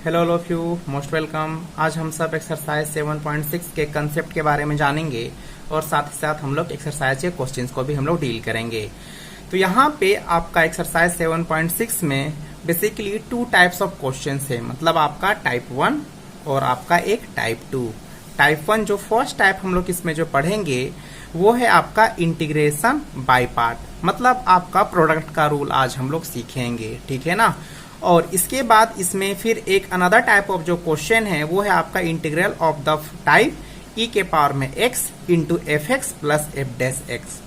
Hello all of you, most welcome. आज हम सब एक्सरसाइज 7.6 के कंसेप्ट के बारे में जानेंगे और साथ ही साथ हम लोग एक्सरसाइज के क्वेश्चंस को भी हम लोग डील करेंगे। तो यहाँ पे आपका एक्सरसाइज 7.6 में बेसिकली 2 टाइप्स ऑफ क्वेश्चंस है, मतलब आपका टाइप 1 और आपका एक टाइप 2। टाइप 1 जो फर्स्ट टाइप हम लोग इसमें जो पढ़ेंगे वो है आपका इंटीग्रेशन बाय पार्ट, मतलब आपका प्रोडक्ट का रूल आज हम लोग सीखेंगे, ठीक है ना। और इसके बाद इसमें फिर एक अनदर टाइप ऑफ जो क्वेश्चन है वो है आपका integral of the type e के पावर में x into F x plus F dash x.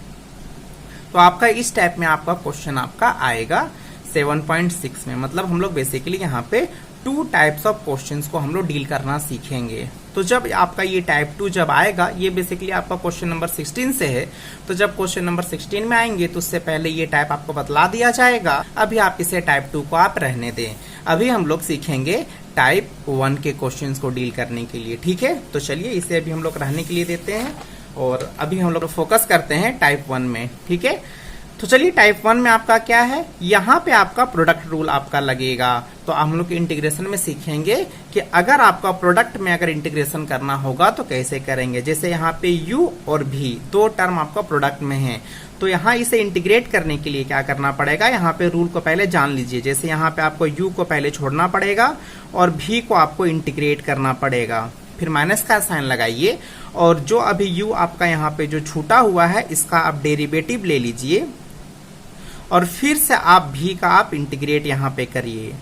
तो आपका इस टाइप में आपका क्वेश्चन आपका आएगा 7.6 में, मतलब हम लोग बेसिकली यहाँ पे 2 टाइप्स ऑफ क्वेश्चंस को हम लोग डील करना सीखेंगे। तो जब आपका ये टाइप 2 जब आएगा, ये बेसिकली आपका क्वेश्चन नंबर 16 से है, तो जब क्वेश्चन नंबर 16 में आएंगे तो उससे पहले ये टाइप आपको बतला दिया जाएगा। अभी आप इसे टाइप 2 को आप रहने दें, अभी हम लोग सीखेंगे टाइप 1 के क्वेश्चंस को डील करने के लिए, ठीक है। तो चलिए इसे अभी हम लोग रहने के लिए देते हैं और अभी हम लोग फोकस करते हैं टाइप 1 में, ठीक है। तो चलिए टाइप 1 में आपका क्या है, यहाँ पे आपका प्रोडक्ट रूल आपका लगेगा। तो हम लोग इंटीग्रेशन में सीखेंगे कि अगर आपका प्रोडक्ट में अगर इंटीग्रेशन करना होगा तो कैसे करेंगे। जैसे यहाँ पे u और v 2 टर्म आपका प्रोडक्ट में है, तो यहाँ इसे इंटीग्रेट करने के लिए क्या करना पड़ेगा, यहाँ पे रूल को पहले जान लीजिए। जैसे यहाँ पे आपको u को पहले छोड़ना पड़ेगा और v को आपको इंटीग्रेट करना पड़ेगा, फिर माइनस का साइन लगाइए और जो अभी u आपका यहाँ पे जो छूटा हुआ है इसका आप डेरिवेटिव ले लीजिए और फिर से आप v का आप इंटीग्रेट यहाँ पे करिए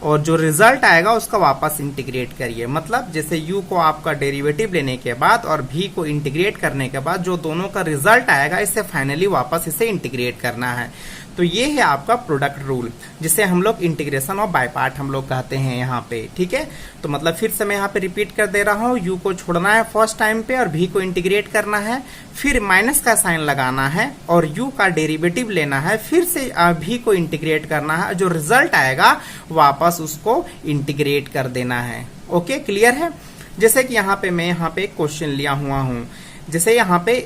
और जो रिजल्ट आएगा उसका वापस इंटीग्रेट करिए। मतलब जैसे u को आपका डेरिवेटिव लेने के बाद और v को इंटीग्रेट करने के बाद जो दोनों का रिजल्ट आएगा इसे फाइनली वापस इसे इंटीग्रेट करना है। तो ये है आपका प्रोडक्ट रूल, जिसे हम लोग इंटीग्रेशन ऑफ बाय पार्ट हम लोग कहते हैं यहाँ पे, ठीक है। तो मतलब फिर से मैं यहाँ पे रिपीट कर दे रहा हूँ, u को छोड़ना है फर्स्ट टाइम पे और v को इंटीग्रेट करना है, फिर माइनस का साइन लगाना है और u का डेरिवेटिव लेना है, फिर से v को इंटीग्रेट करना है, जो रिजल्ट आएगा वापस उसको इंटीग्रेट कर देना है। ओके, क्लियर है। जैसे कि यहाँ पे मैं यहाँ पे एक क्वेश्चन लिया हुआ हूँ, जैसे यहाँ पे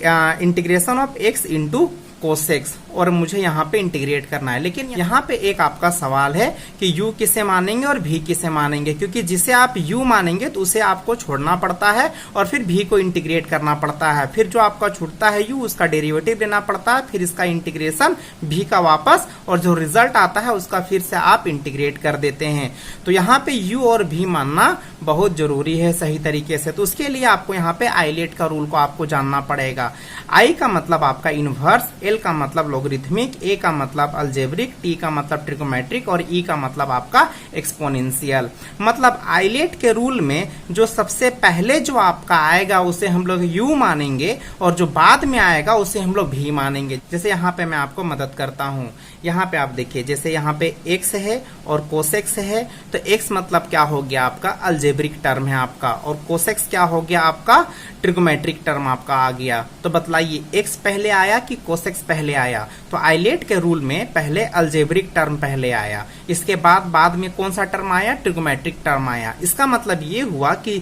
इंटीग्रेशन ऑफ x इंटू कोसेक्स और मुझे यहाँ पे इंटीग्रेट करना है। लेकिन यहाँ पे एक आपका सवाल है कि u किसे मानेंगे और v किसे मानेंगे, क्योंकि जिसे आप u मानेंगे तो उसे आपको छोड़ना पड़ता है और फिर v को इंटीग्रेट करना पड़ता है, फिर जो आपका छूटता है u उसका डेरिवेटिव लेना पड़ता है, फिर इसका इंटीग्रेशन v का वापस और जो रिजल्ट आता है उसका फिर से आप इंटीग्रेट कर देते हैं। तो यहाँ पे u और v मानना बहुत जरूरी है सही तरीके से। तो उसके लिए आपको यहाँ पे आइलेट का रूल को आपको जानना पड़ेगा। I का मतलब आपका इनवर्स, L का मतलब लोगरिथमिक, A का मतलब अलजेब्रिक, T का मतलब ट्रिगोमेट्रिक और E का मतलब आपका एक्सपोनेंशियल। मतलब आइलेट के रूल में जो सबसे पहले जो आपका आएगा उसे हम लोग u मानेंगे और जो बाद में आएगा उसे हम लोग v मानेंगे। जैसे यहाँ पे मैं आपको मदद करता हूँ, यहाँ पे आप देखिए, जैसे यहाँ पे x है और कोसेक्स है, तो x मतलब क्या हो गया आपका अलजेब्रिक टर्म है आपका, और कोसेक्स क्या हो गया आपका ट्रिगोमेट्रिक टर्म आपका आ गया। तो बतलाइए x पहले आया कि कोसेक्स पहले आया। तो आइलेट के रूल में पहले अलजेब्रिक टर्म पहले आया, इसके बाद में कौन सा टर्म आया, ट्रिगोमेट्रिक टर्म आया। इसका मतलब ये हुआ कि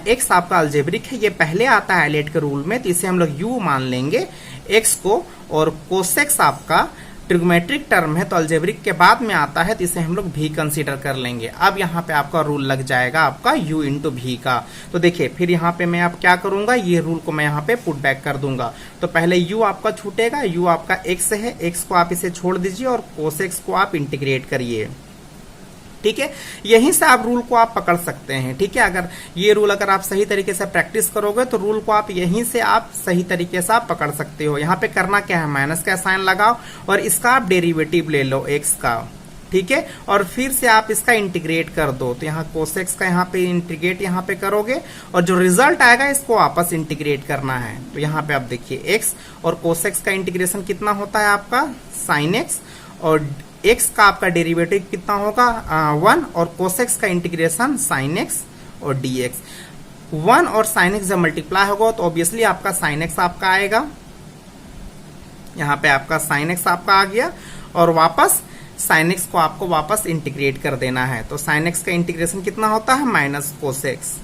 x आपका अलजेब्रिक है, ये पहले आता है आइलेट के रूल में, तो इसे हम लोग u मान लेंगे x को, और कोसेक्स आपका ट्रिगोमेट्रिक टर्म है तो अलजेब्रिक के बाद में आता है तो इसे हम लोग v कंसीडर कर लेंगे। अब यहाँ पे आपका रूल लग जाएगा आपका u इंटू v का। तो देखिए फिर यहाँ पे मैं अब क्या करूंगा, ये रूल को मैं यहाँ पे पुट बैक कर दूंगा। तो पहले u आपका छूटेगा, u आपका x है, x को आप इसे छोड़ दीजिए और कोसेक्स को आप इंटीग्रेट करिए, ठीक है। यहीं से आप रूल को आप पकड़ सकते हैं, ठीक है। अगर ये रूल अगर आप सही तरीके से प्रैक्टिस करोगे तो रूल को आप यहीं से आप सही तरीके से आप पकड़ सकते हो। यहाँ पे करना क्या है, माइनस का साइन लगाओ और इसका आप डेरिवेटिव ले लो x का, ठीक है, और फिर से आप इसका इंटीग्रेट कर दो। तो यहाँ कोसेक्स का यहाँ पे इंटीग्रेट यहाँ पे करोगे और जो रिजल्ट आएगा इसको वापस इंटीग्रेट करना है। तो यहाँ पे आप देखिए x और कोसेक्स का इंटीग्रेशन कितना होता है आपका साइन x, और x का आपका डेरिवेटिव कितना होगा 1, और कोसेक्स का इंटीग्रेशन साइन x और dx। 1 और साइन x जब मल्टीप्लाई होगा तो ऑब्वियसली आपका साइन x आपका आएगा, यहाँ पे आपका साइन x आपका आ गया और वापस साइन x को आपको वापस इंटीग्रेट कर देना है। तो साइन x का इंटीग्रेशन कितना होता है माइनस कोसेक्स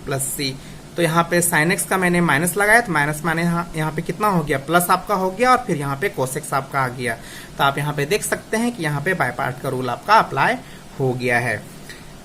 प्लस c। तो यहाँ पे साइन एक्स का मैंने माइनस लगाया तो माइनस माने यहाँ पे कितना हो गया, प्लस आपका हो गया और फिर यहाँ पे कोसेक्स आपका आ गया। तो आप यहाँ पे देख सकते हैं कि यहाँ पे बाय पार्ट का रूल आपका अप्लाई हो गया है।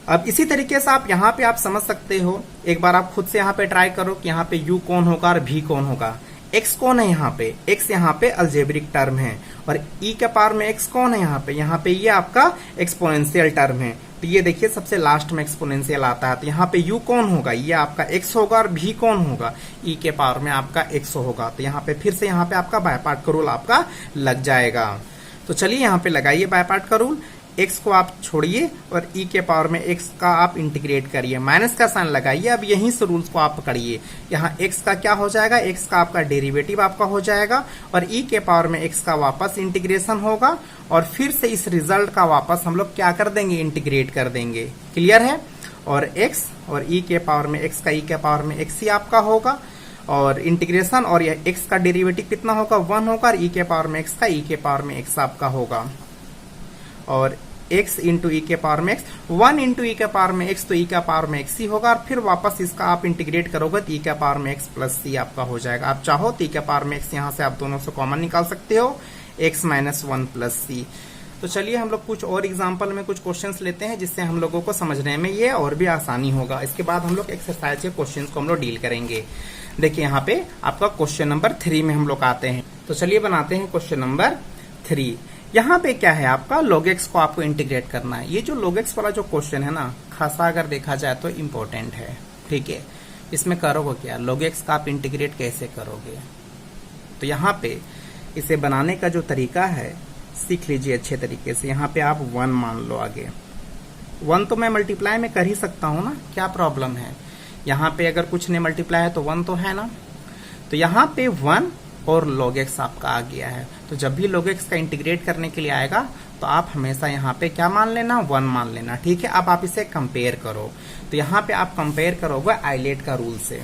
अब इसी तरीके से आप यहाँ पे आप समझ सकते हो, एक बार आप खुद से यहाँ पे ट्राई करो कि यहाँ पे u कौन होगा और v कौन होगा। x कौन है यहाँ पे, x यहाँ पे अलजेब्रिक टर्म है, और e के पावर में x कौन है यहाँ पे ये आपका एक्सपोनेंशियल टर्म है। तो ये देखिए सबसे लास्ट में एक्सपोनेंशियल आता है, तो यहाँ पे u कौन होगा, ये आपका x होगा, और v कौन होगा, e के पावर में आपका x होगा। तो यहाँ पे फिर से यहाँ पे आपका बाय पार्ट का रूल आपका लग जाएगा। तो चलिए यहाँ पे लगाइए बाय पार्ट का रूल, x को आप छोड़िए और e के पावर में x का आप इंटीग्रेट करिए, माइनस का साइन लगाइए। अब यहीं से रूल्स को आप पकड़िए, यहाँ x का क्या हो जाएगा, x का आपका डेरिवेटिव आपका हो जाएगा, और e के पावर में x का वापस इंटीग्रेशन होगा, और फिर से इस रिजल्ट का वापस हम लोग क्या कर देंगे, इंटीग्रेट कर देंगे। क्लियर है। और x और e के पावर में x का e के पावर में x ही आपका होगा, और इंटीग्रेशन, और यह x का डेरिवेटिव कितना होगा, 1 होगा, और e के पावर में x का e के पावर में x आपका होगा, और x इंटू ई के पावर में x, 1 इंटू ई के पावर में x, तो ई का पावर में x ही होगा, और फिर वापस इसका आप इंटीग्रेट करोगे तो ई का पावर में x प्लस c आपका हो जाएगा। आप चाहो तो ई के पावर में x यहाँ से आप दोनों से कॉमन निकाल सकते हो, x माइनस 1 प्लस c। तो चलिए हम लोग कुछ और एग्जाम्पल में कुछ क्वेश्चंस लेते हैं, जिससे हम लोगों को समझने में ये और भी आसानी होगा। इसके बाद हम लोग एक्सरसाइज के क्वेश्चन को हम लोग डील करेंगे। देखिए यहाँ पे आपका क्वेश्चन नंबर 3 में हम लोग आते हैं। तो चलिए बनाते हैं क्वेश्चन नंबर 3। यहाँ पे क्या है, आपका log x को आपको इंटीग्रेट करना है। ये जो log x वाला जो क्वेश्चन है ना, खासा अगर देखा जाए तो इम्पोर्टेंट है। ठीक है, इसमें करोगे क्या, log x का आप इंटीग्रेट कैसे करोगे। तो यहाँ पे इसे बनाने का जो तरीका है सीख लीजिए अच्छे तरीके से। यहाँ पे आप 1 मान लो, आगे 1 तो मैं मल्टीप्लाई में कर ही सकता हूँ ना, क्या प्रॉब्लम है। यहाँ पे अगर कुछ नहीं मल्टीप्लाई है तो 1 तो है ना। तो यहाँ पे 1 और log x आपका आ गया है। तो जब भी log x का इंटीग्रेट करने के लिए आएगा तो आप हमेशा यहाँ पे क्या मान लेना, 1 मान लेना। ठीक है, अब आप इसे कंपेयर करो। तो यहाँ पे आप कंपेयर करोगे आइलेट का रूल से।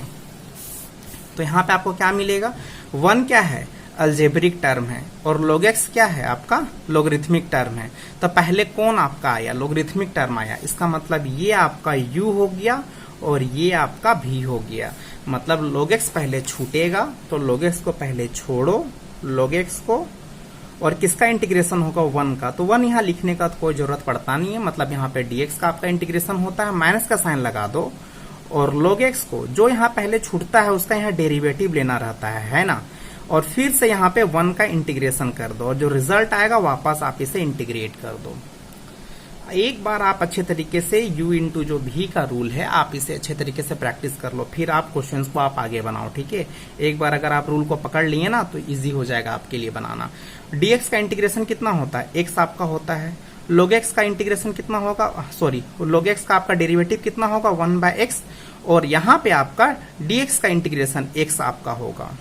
तो यहाँ पे आपको क्या मिलेगा, 1 क्या है, अलजेब्रिक टर्म है, और log x क्या है आपका, लोगरिथमिक टर्म है। तो पहले कौन आपका आया, लोगरिथमिक टर्म आया। इसका मतलब ये आपका u हो गया और ये आपका v हो गया। मतलब log x पहले छूटेगा, तो log x को पहले छोड़ो, log x को, और किसका इंटीग्रेशन होगा, 1 का। तो 1 यहाँ लिखने का तो कोई जरूरत पड़ता नहीं है, मतलब यहाँ पे dx का आपका इंटीग्रेशन होता है, माइनस का साइन लगा दो, और log x को जो यहाँ पहले छूटता है उसका यहाँ डेरिवेटिव लेना रहता है ना, और फिर से यहाँ पे 1 का इंटीग्रेशन कर दो, और जो रिजल्ट आएगा वापस आप इसे इंटीग्रेट कर दो। एक बार आप अच्छे तरीके से u इंटू जो v का रूल है, आप इसे अच्छे तरीके से प्रैक्टिस कर लो, फिर आप क्वेश्चंस को आप आगे बनाओ। ठीक है, एक बार अगर आप रूल को पकड़ लिए ना तो इजी हो जाएगा आपके लिए बनाना। dx का इंटीग्रेशन कितना होता है, x आपका होता है। log x का इंटीग्रेशन कितना होगा, सॉरी log x का आपका डेरिवेटिव कितना होगा, 1/x, और यहाँ पे आपका dx का इंटीग्रेशन x आपका होगा।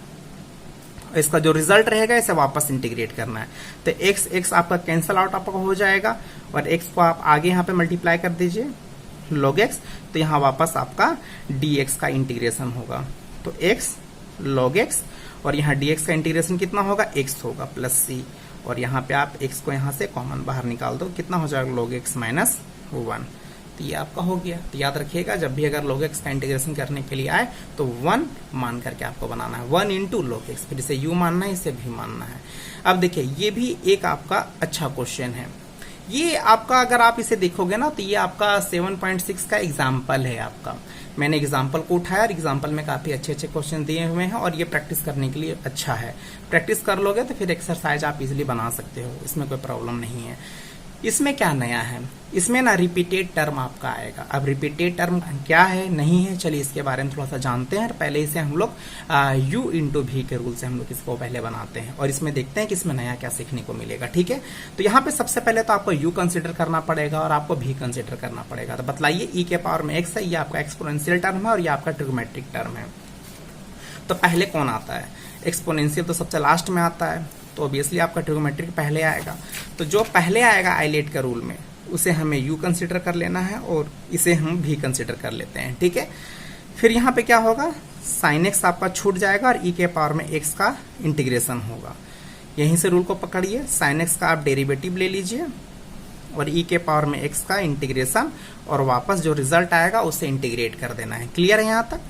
इसका जो रिजल्ट रहेगा इसे वापस इंटीग्रेट करना है। तो x आपका कैंसल आउट आपका हो जाएगा, और x को आप आगे यहाँ पे मल्टीप्लाई कर दीजिए log x, तो यहाँ वापस आपका dx का इंटीग्रेशन होगा। तो x log x, और यहाँ dx का इंटीग्रेशन कितना होगा, x होगा प्लस c, और यहाँ पे आप x को यहाँ से कॉमन बाहर निकाल दो, कितना हो जाएगा, log x माइनस 1। तो ये आपका हो गया। तो याद रखिएगा, जब भी अगर log x का इंटीग्रेशन करने के लिए आए तो 1 मान करके आपको बनाना है, 1 इंटू log x, फिर इसे u मानना है, इसे भी मानना है। अब देखिए ये भी एक आपका अच्छा क्वेश्चन है। ये आपका अगर आप इसे देखोगे ना तो ये आपका 7.6 का एग्जाम्पल है आपका। मैंने एग्जाम्पल को उठाया और एग्जाम्पल में काफी अच्छे अच्छे क्वेश्चन दिए हुए हैं, और ये प्रैक्टिस करने के लिए अच्छा है। प्रैक्टिस कर लोगे तो फिर एक्सरसाइज आप इजीली बना सकते हो, इसमें कोई प्रॉब्लम नहीं है। इसमें क्या नया है, इसमें ना रिपीटेड टर्म आपका आएगा। अब रिपीटेड टर्म क्या है नहीं है, चलिए इसके बारे में थोड़ा सा जानते हैं। पहले इसे हम लोग u इंटू भी के रूल से हम लोग इसको पहले बनाते हैं, और इसमें देखते हैं कि इसमें नया क्या सीखने को मिलेगा। ठीक है, तो यहाँ पे सबसे पहले तो आपको u कंसिडर करना पड़ेगा और आपको v कंसिडर करना पड़ेगा। तो बतलाइए e के पावर में x है, ये आपका एक्सपोनेंशियल टर्म है और ये आपका ट्रिग्नोमेट्रिक टर्म है। तो पहले कौन आता है, एक्सपोनेंशियल तो सबसे लास्ट में आता है, तो ऑब्वियसली आपका ट्रिग्नोमेट्रिक पहले आएगा। तो जो पहले आएगा आइलेट का रूल में उसे हमें u कंसिडर कर लेना है, और इसे हम v कंसिडर कर लेते हैं। ठीक है, फिर यहाँ पे क्या होगा, साइन x आपका छूट जाएगा और e के पावर में x का इंटीग्रेशन होगा। यहीं से रूल को पकड़िए, साइन x का आप डेरिवेटिव ले लीजिए और e के पावर में x का इंटीग्रेशन, और वापस जो रिजल्ट आएगा उसे इंटीग्रेट कर देना है। क्लियर है यहाँ तक,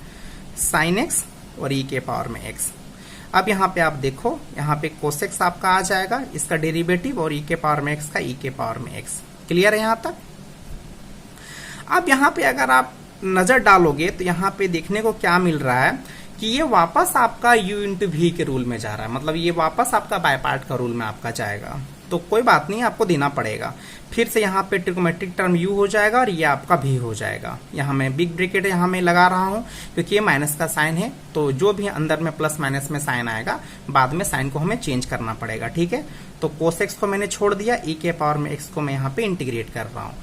साइन x और e के पावर में x। अब यहाँ पे आप देखो, यहाँ पे cos x आपका आ जाएगा, इसका डेरिवेटिव, और e के पावर में x का e के पावर में x। क्लियर है यहाँ तक। अब यहाँ पे अगर आप नजर डालोगे तो यहाँ पे देखने को क्या मिल रहा है कि ये वापस आपका u इंटू वी के रूल में जा रहा है, मतलब ये वापस आपका बाय पार्ट का रूल में आपका जाएगा। तो कोई बात नहीं, आपको देना पड़ेगा। फिर से यहाँ पे ट्रिगोमेट्रिक टर्म u हो जाएगा और ये आपका v हो जाएगा। यहाँ मैं बिग ब्रैकेट यहाँ मैं लगा रहा हूँ क्योंकि ये माइनस का साइन है, तो जो भी अंदर में प्लस माइनस में साइन आएगा बाद में साइन को हमें चेंज करना पड़ेगा, ठीक है। तो cos x को मैंने छोड़ दिया, e के पावर में x को मैं यहाँ पे इंटीग्रेट कर रहा हूँ।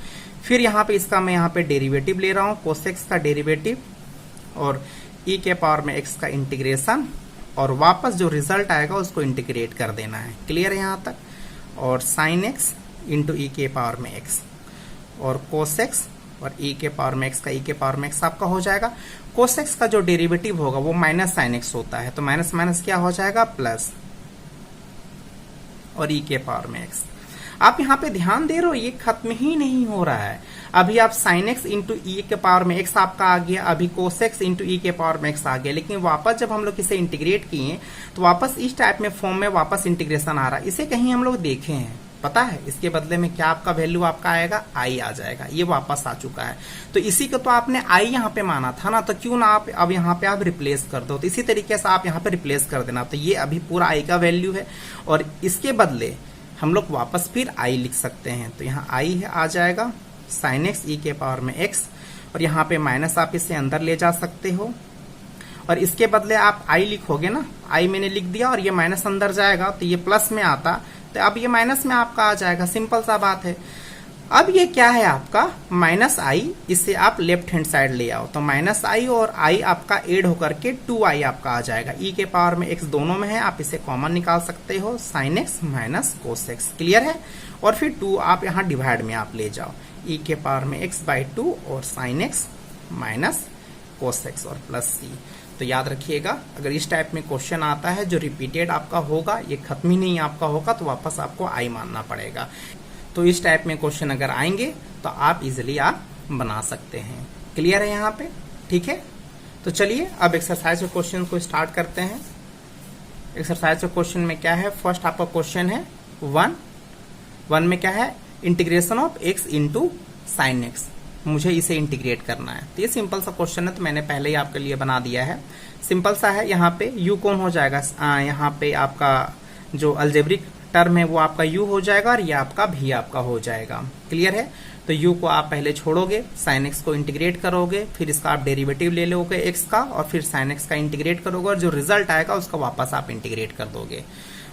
फिर यहाँ पे इसका मैं यहाँ पे डेरिवेटिव ले रहा हूँ, cos x का डेरिवेटिव और e के पावर में x का इंटीग्रेशन, और वापस जो रिजल्ट आएगा उसको इंटीग्रेट कर देना है। क्लियर है यहाँ तक। और साइन x इंटू ई के पावर में x और cos x और e के पावर में x का e के पावर में x आपका हो जाएगा। cos x का जो डेरिवेटिव होगा वो माइनस साइन x होता है, तो माइनस माइनस क्या हो जाएगा प्लस, और e के पावर में x। आप यहाँ पे ध्यान दे रहे हो, ये खत्म ही नहीं हो रहा है। अभी आप साइन एक्स इंटू ई के पावर में एक्स आपका आ गया, अभी कोस एक्स इंटू ई के पावर में एक्स आ गया, लेकिन वापस जब हम लोग इसे इंटीग्रेट किए तो वापस इस टाइप में फॉर्म में वापस इंटीग्रेशन आ रहा है। इसे कहीं हम लोग देखे हैं, पता है इसके बदले में क्या आपका वैल्यू आपका आएगा, आई आ जाएगा। ये वापस आ चुका है, तो इसी को तो आपने आई यहाँ पे माना था ना, तो क्यों ना आप अब यहाँ पे आप रिप्लेस कर दो। तो इसी तरीके से आप यहाँ पे रिप्लेस कर देना। तो ये अभी पूरा आई का वैल्यू है और इसके बदले हम लोग वापस फिर आई लिख सकते हैं। तो यहाँ आई है आ जाएगा साइन एक्स ई के पावर में एक्स, और यहाँ पे माइनस आप इसे अंदर ले जा सकते हो और इसके बदले आप आई लिखोगे ना, आई मैंने लिख दिया और ये माइनस अंदर जाएगा तो ये प्लस में आता, तो अब ये माइनस में आपका आ जाएगा। सिंपल सा बात है। अब ये क्या है आपका माइनस आई, इसे आप लेफ्ट हैंड साइड ले आओ, तो माइनस आई और आई आपका एड होकर के 2i आपका आ जाएगा। ई के पावर में x दोनों में है, आप इसे कॉमन निकाल सकते हो, sine x minus cos x. Clear है। और फिर 2 आप यहाँ डिवाइड में आप ले जाओ, ई के पावर में x बाई 2 और sine x minus cos x और प्लस c। तो याद रखिएगा, अगर इस टाइप में क्वेश्चन आता है जो रिपीटेड आपका होगा, ये खत्म ही नहीं आपका होगा, तो वापस आपको आई मानना पड़ेगा। तो इस टाइप में क्वेश्चन अगर आएंगे तो आप इजिली आप बना सकते हैं। क्लियर है यहाँ पे, ठीक है। तो चलिए अब एक्सरसाइज के क्वेश्चन को स्टार्ट करते हैं। एक्सरसाइज के क्वेश्चन में क्या है, फर्स्ट आपका क्वेश्चन है 1 में क्या है, integration of x into sine x, मुझे इसे इंटीग्रेट करना है। तो ये सिंपल सा क्वेश्चन है, तो मैंने पहले ही आपके लिए बना दिया है। सिंपल सा है। यहाँ पे u कौन हो जाएगा, यहाँ पे आपका जो अलजेब्रिक टर्म है वो आपका u हो जाएगा और ये आपका v आपका हो जाएगा। क्लियर है। तो u को आप पहले छोड़ोगे, साइन x को इंटीग्रेट करोगे, फिर इसका आप डेरिवेटिव ले लोगे x का और फिर साइन x का इंटीग्रेट करोगे और जो रिजल्ट आएगा उसका वापस आप इंटीग्रेट कर दोगे।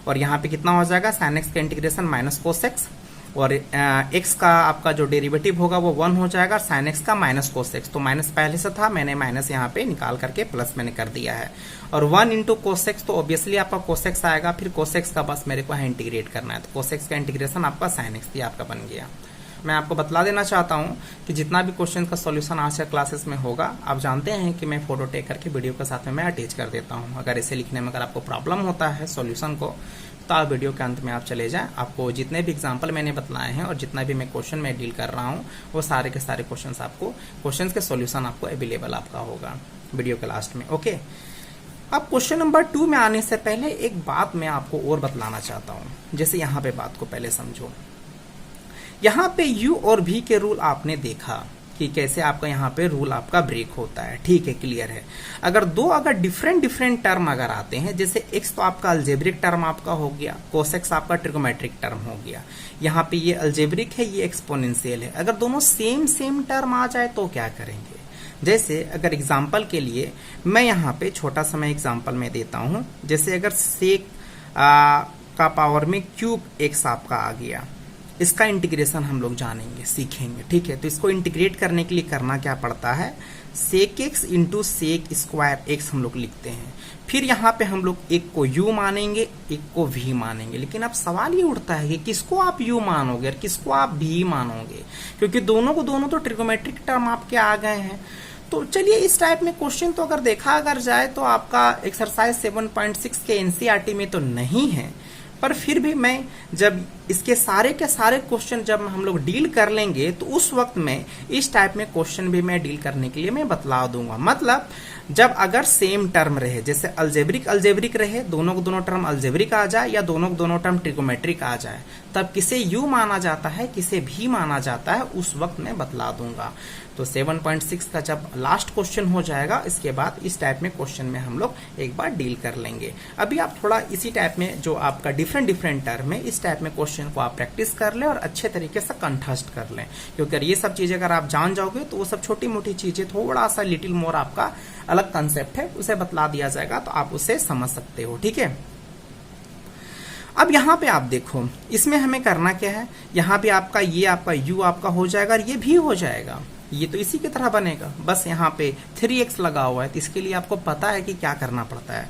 और यहाँ पे कितना हो जाएगा, साइन x का इंटीग्रेशन माइनस कोस x और x का आपका जो डेरिवेटिव होगा वो 1 हो जाएगा, साइन x का माइनस कोस x। तो माइनस पहले से था, मैंने माइनस यहाँ पे निकाल करके प्लस मैंने कर दिया है। और 1 इंटू कोस एक्स, तो ऑब्वियसली आपका कोस एक्स आएगा, फिर कोस एक्स का बस मेरे को यहाँ इंटीग्रेट करना है। तो कोस एक्स का इंटीग्रेशन आपका साइन एक्स भी आपका बन गया। मैं आपको बतला देना चाहता हूँ कि जितना भी क्वेश्चन का सॉल्यूशन आज के क्लासेस में होगा, आप जानते हैं कि मैं फोटो टेक करके वीडियो के साथ में मैं अटैच कर देता हूँ। अगर इसे लिखने में अगर आपको प्रॉब्लम होता है सॉल्यूशन को, तो आप वीडियो के अंत में आप चले जाएं, आपको जितने भी एग्जाम्पल मैंने बतलाए हैं और जितना भी मैं क्वेश्चन में डील कर रहा हूँ वो सारे के सारे क्वेश्चंस आपको, क्वेश्चंस के सॉल्यूशन आपको अवेलेबल आपका होगा वीडियो के लास्ट में। ओके। अब क्वेश्चन नंबर 2 में आने से पहले एक बात मैं आपको और बतलाना चाहता हूँ। जैसे यहाँ पे बात को पहले समझो, यहाँ पे u और v के रूल आपने देखा कि कैसे आपका यहाँ पे रूल आपका ब्रेक होता है। ठीक है, क्लियर है। अगर अगर डिफरेंट टर्म अगर आते हैं, जैसे x तो आपका अलजेब्रिक टर्म आपका हो गया, cos x आपका ट्रिगोमेट्रिक टर्म हो गया, यहाँ पे ये अलजेब्रिक है, ये एक्सपोनेंशियल है। अगर दोनों सेम टर्म आ जाए तो क्या करेंगे। जैसे अगर एग्जाम्पल के लिए मैं यहाँ पे छोटा सा मैं एग्जाम्पल में देता हूँ, जैसे अगर सेक का पावर में क्यूब x आपका आ गया, इसका इंटीग्रेशन हम लोग जानेंगे, सीखेंगे। ठीक है। तो इसको इंटीग्रेट करने के लिए करना क्या पड़ता है, sec x into sec square x हम लोग लिखते हैं। फिर यहाँ पे हम लोग एक को u मानेंगे, एक को v मानेंगे। लेकिन अब सवाल ये उठता है कि किसको आप u मानोगे और किसको आप v मानोगे, क्योंकि दोनों को दोनों तो ट्रिगोमेट्रिक टर्म आपके आ गए हैं। तो चलिए इस टाइप में क्वेश्चन तो अगर देखा अगर जाए तो आपका एक्सरसाइज 7.6 के एनसीईआरटी में तो नहीं है, पर फिर भी मैं जब इसके सारे के सारे क्वेश्चन जब हम लोग डील कर लेंगे तो उस वक्त में इस टाइप में क्वेश्चन भी मैं डील करने के लिए मैं बतला दूंगा। मतलब जब अगर सेम टर्म रहे, जैसे अल्जेब्रिक रहे, दोनों को दोनों टर्म अल्जेब्रिक आ जाए या दोनों को दोनों टर्म ट्रिगोमेट्रिक आ जाए, तब किसे यू माना जाता है किसे भी माना जाता है उस वक्त मैं बतला दूंगा। तो 7.6 का जब लास्ट क्वेश्चन हो जाएगा इसके बाद इस टाइप में क्वेश्चन में हम लोग एक बार डील कर लेंगे। अभी आप थोड़ा इसी टाइप में जो आपका डिफरेंट टर्म है इस टाइप में क्वेश्चन को आप प्रैक्टिस कर लें और अच्छे तरीके से कंठस्थ कर लें, क्योंकि ये सब चीजें अगर आप जान जाओगे तो वो सब छोटी मोटी चीजें थोड़ा सा लिटिल मोर आपका अलग कंसेप्ट है उसे बतला दिया जाएगा तो आप उसे समझ सकते हो। ठीक है, अब यहाँ पे आप देखो इसमें हमें करना क्या है, यहाँ पे आपका ये आपका u आपका हो जाएगा और ये भी हो जाएगा, ये तो इसी की तरह बनेगा, बस यहाँ पे 3x लगा हुआ है तो इसके लिए आपको पता है कि क्या करना पड़ता है।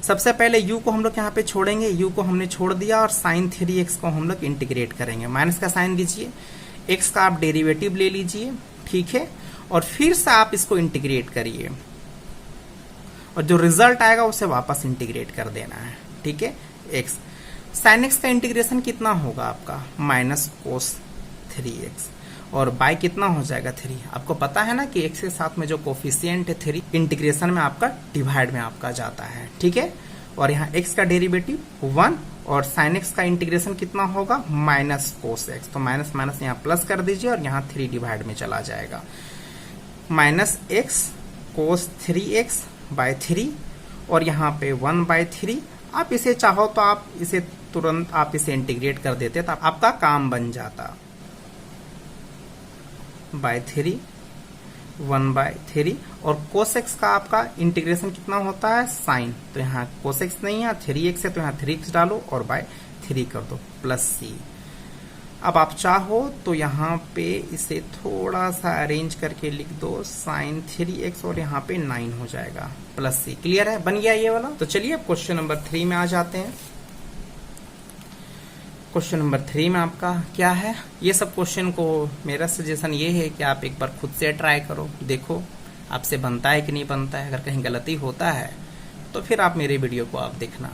सबसे पहले u को हम लोग यहाँ पे छोड़ेंगे, u को हमने छोड़ दिया और sin 3x को हम लोग इंटीग्रेट करेंगे। माइनस का साइन दीजिए, x का आप डेरिवेटिव ले लीजिए, ठीक है, और फिर से आप इसको इंटीग्रेट करिए और जो रिजल्ट आएगा उसे वापस इंटीग्रेट कर देना है। ठीक है, x sin x का इंटीग्रेशन कितना होगा आपका माइनस कोस 3x और बाय कितना हो जाएगा 3। आपको पता है ना कि x के साथ में जो कोफिशिएंट है 3 इंटीग्रेशन में आपका डिवाइड में आपका जाता है। ठीक है, और यहाँ x का डेरिवेटिव 1 और sin x का इंटीग्रेशन कितना होगा माइनस कोस x, तो माइनस माइनस यहाँ प्लस कर दीजिए और यहाँ 3 डिवाइड में चला जाएगा। माइनस x कोस 3x बाय 3 और यहाँ पे 1/3। आप इसे चाहो तो आप इसे तुरंत आप इसे इंटीग्रेट कर देते तो आपका काम बन जाता। बाय 3 1/3 और कोसेक्स का आपका इंटीग्रेशन कितना होता है साइन, तो यहाँ कोसेक्स नहीं है 3x है तो यहाँ 3x डालो और बाय 3 कर दो प्लस c। अब आप चाहो तो यहाँ पे इसे थोड़ा सा अरेंज करके लिख दो साइन 3x और यहाँ पे 9 हो जाएगा प्लस c। क्लियर है, बन गया ये वाला। तो चलिए अब क्वेश्चन नंबर 3 में आ जाते हैं। क्वेश्चन नंबर 3 में आपका क्या है, ये सब क्वेश्चन को मेरा सजेशन ये है कि आप एक बार खुद से ट्राई करो, देखो आपसे बनता है कि नहीं बनता है। अगर कहीं गलती होता है तो फिर आप मेरे वीडियो को आप देखना,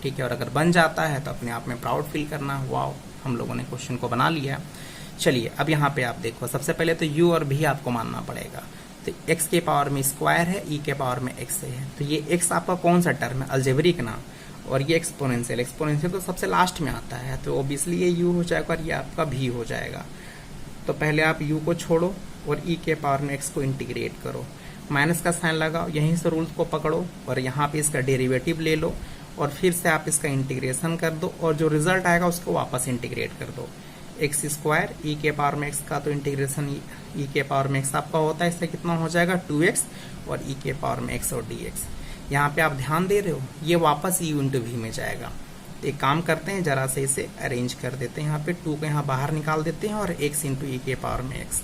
ठीक है, और अगर बन जाता है तो अपने आप में प्राउड फील करना, वाओ हम लोगों ने क्वेश्चन को बना लिया। चलिए अब यहाँ पे आप देखो, सबसे पहले तो u और v आपको मानना पड़ेगा। तो x के पावर में स्क्वायर है, e के पावर में x है, तो ये x आपका कौन सा टर्म है अलजेब्रिक ना, और ये एक्सपोनेंशियल तो सबसे लास्ट में आता है, तो ओब्वियसली ये u हो जाएगा और ये आपका v हो जाएगा। तो पहले आप u को छोड़ो और e के पावर में x को इंटीग्रेट करो, माइनस का साइन लगाओ, यहीं से रूल को पकड़ो और यहाँ पे इसका डेरिवेटिव ले लो और फिर से आप इसका इंटीग्रेशन कर दो और जो रिजल्ट आएगा उसको वापस इंटीग्रेट कर दो। एक्स स्क्वायर ई के पावर में एक्स का तो इंटीग्रेशन ई के पावर में एक्स आपका होता है, इससे कितना हो जाएगा 2x और ई के पावर में एक्स और dx। यहाँ पे आप ध्यान दे रहे हो ये वापस u इंटू वी में जाएगा। तो एक काम करते हैं जरा से इसे अरेंज कर देते हैं, यहाँ पे 2 को यहाँ बाहर निकाल देते हैं और x इंटू ई के पावर में x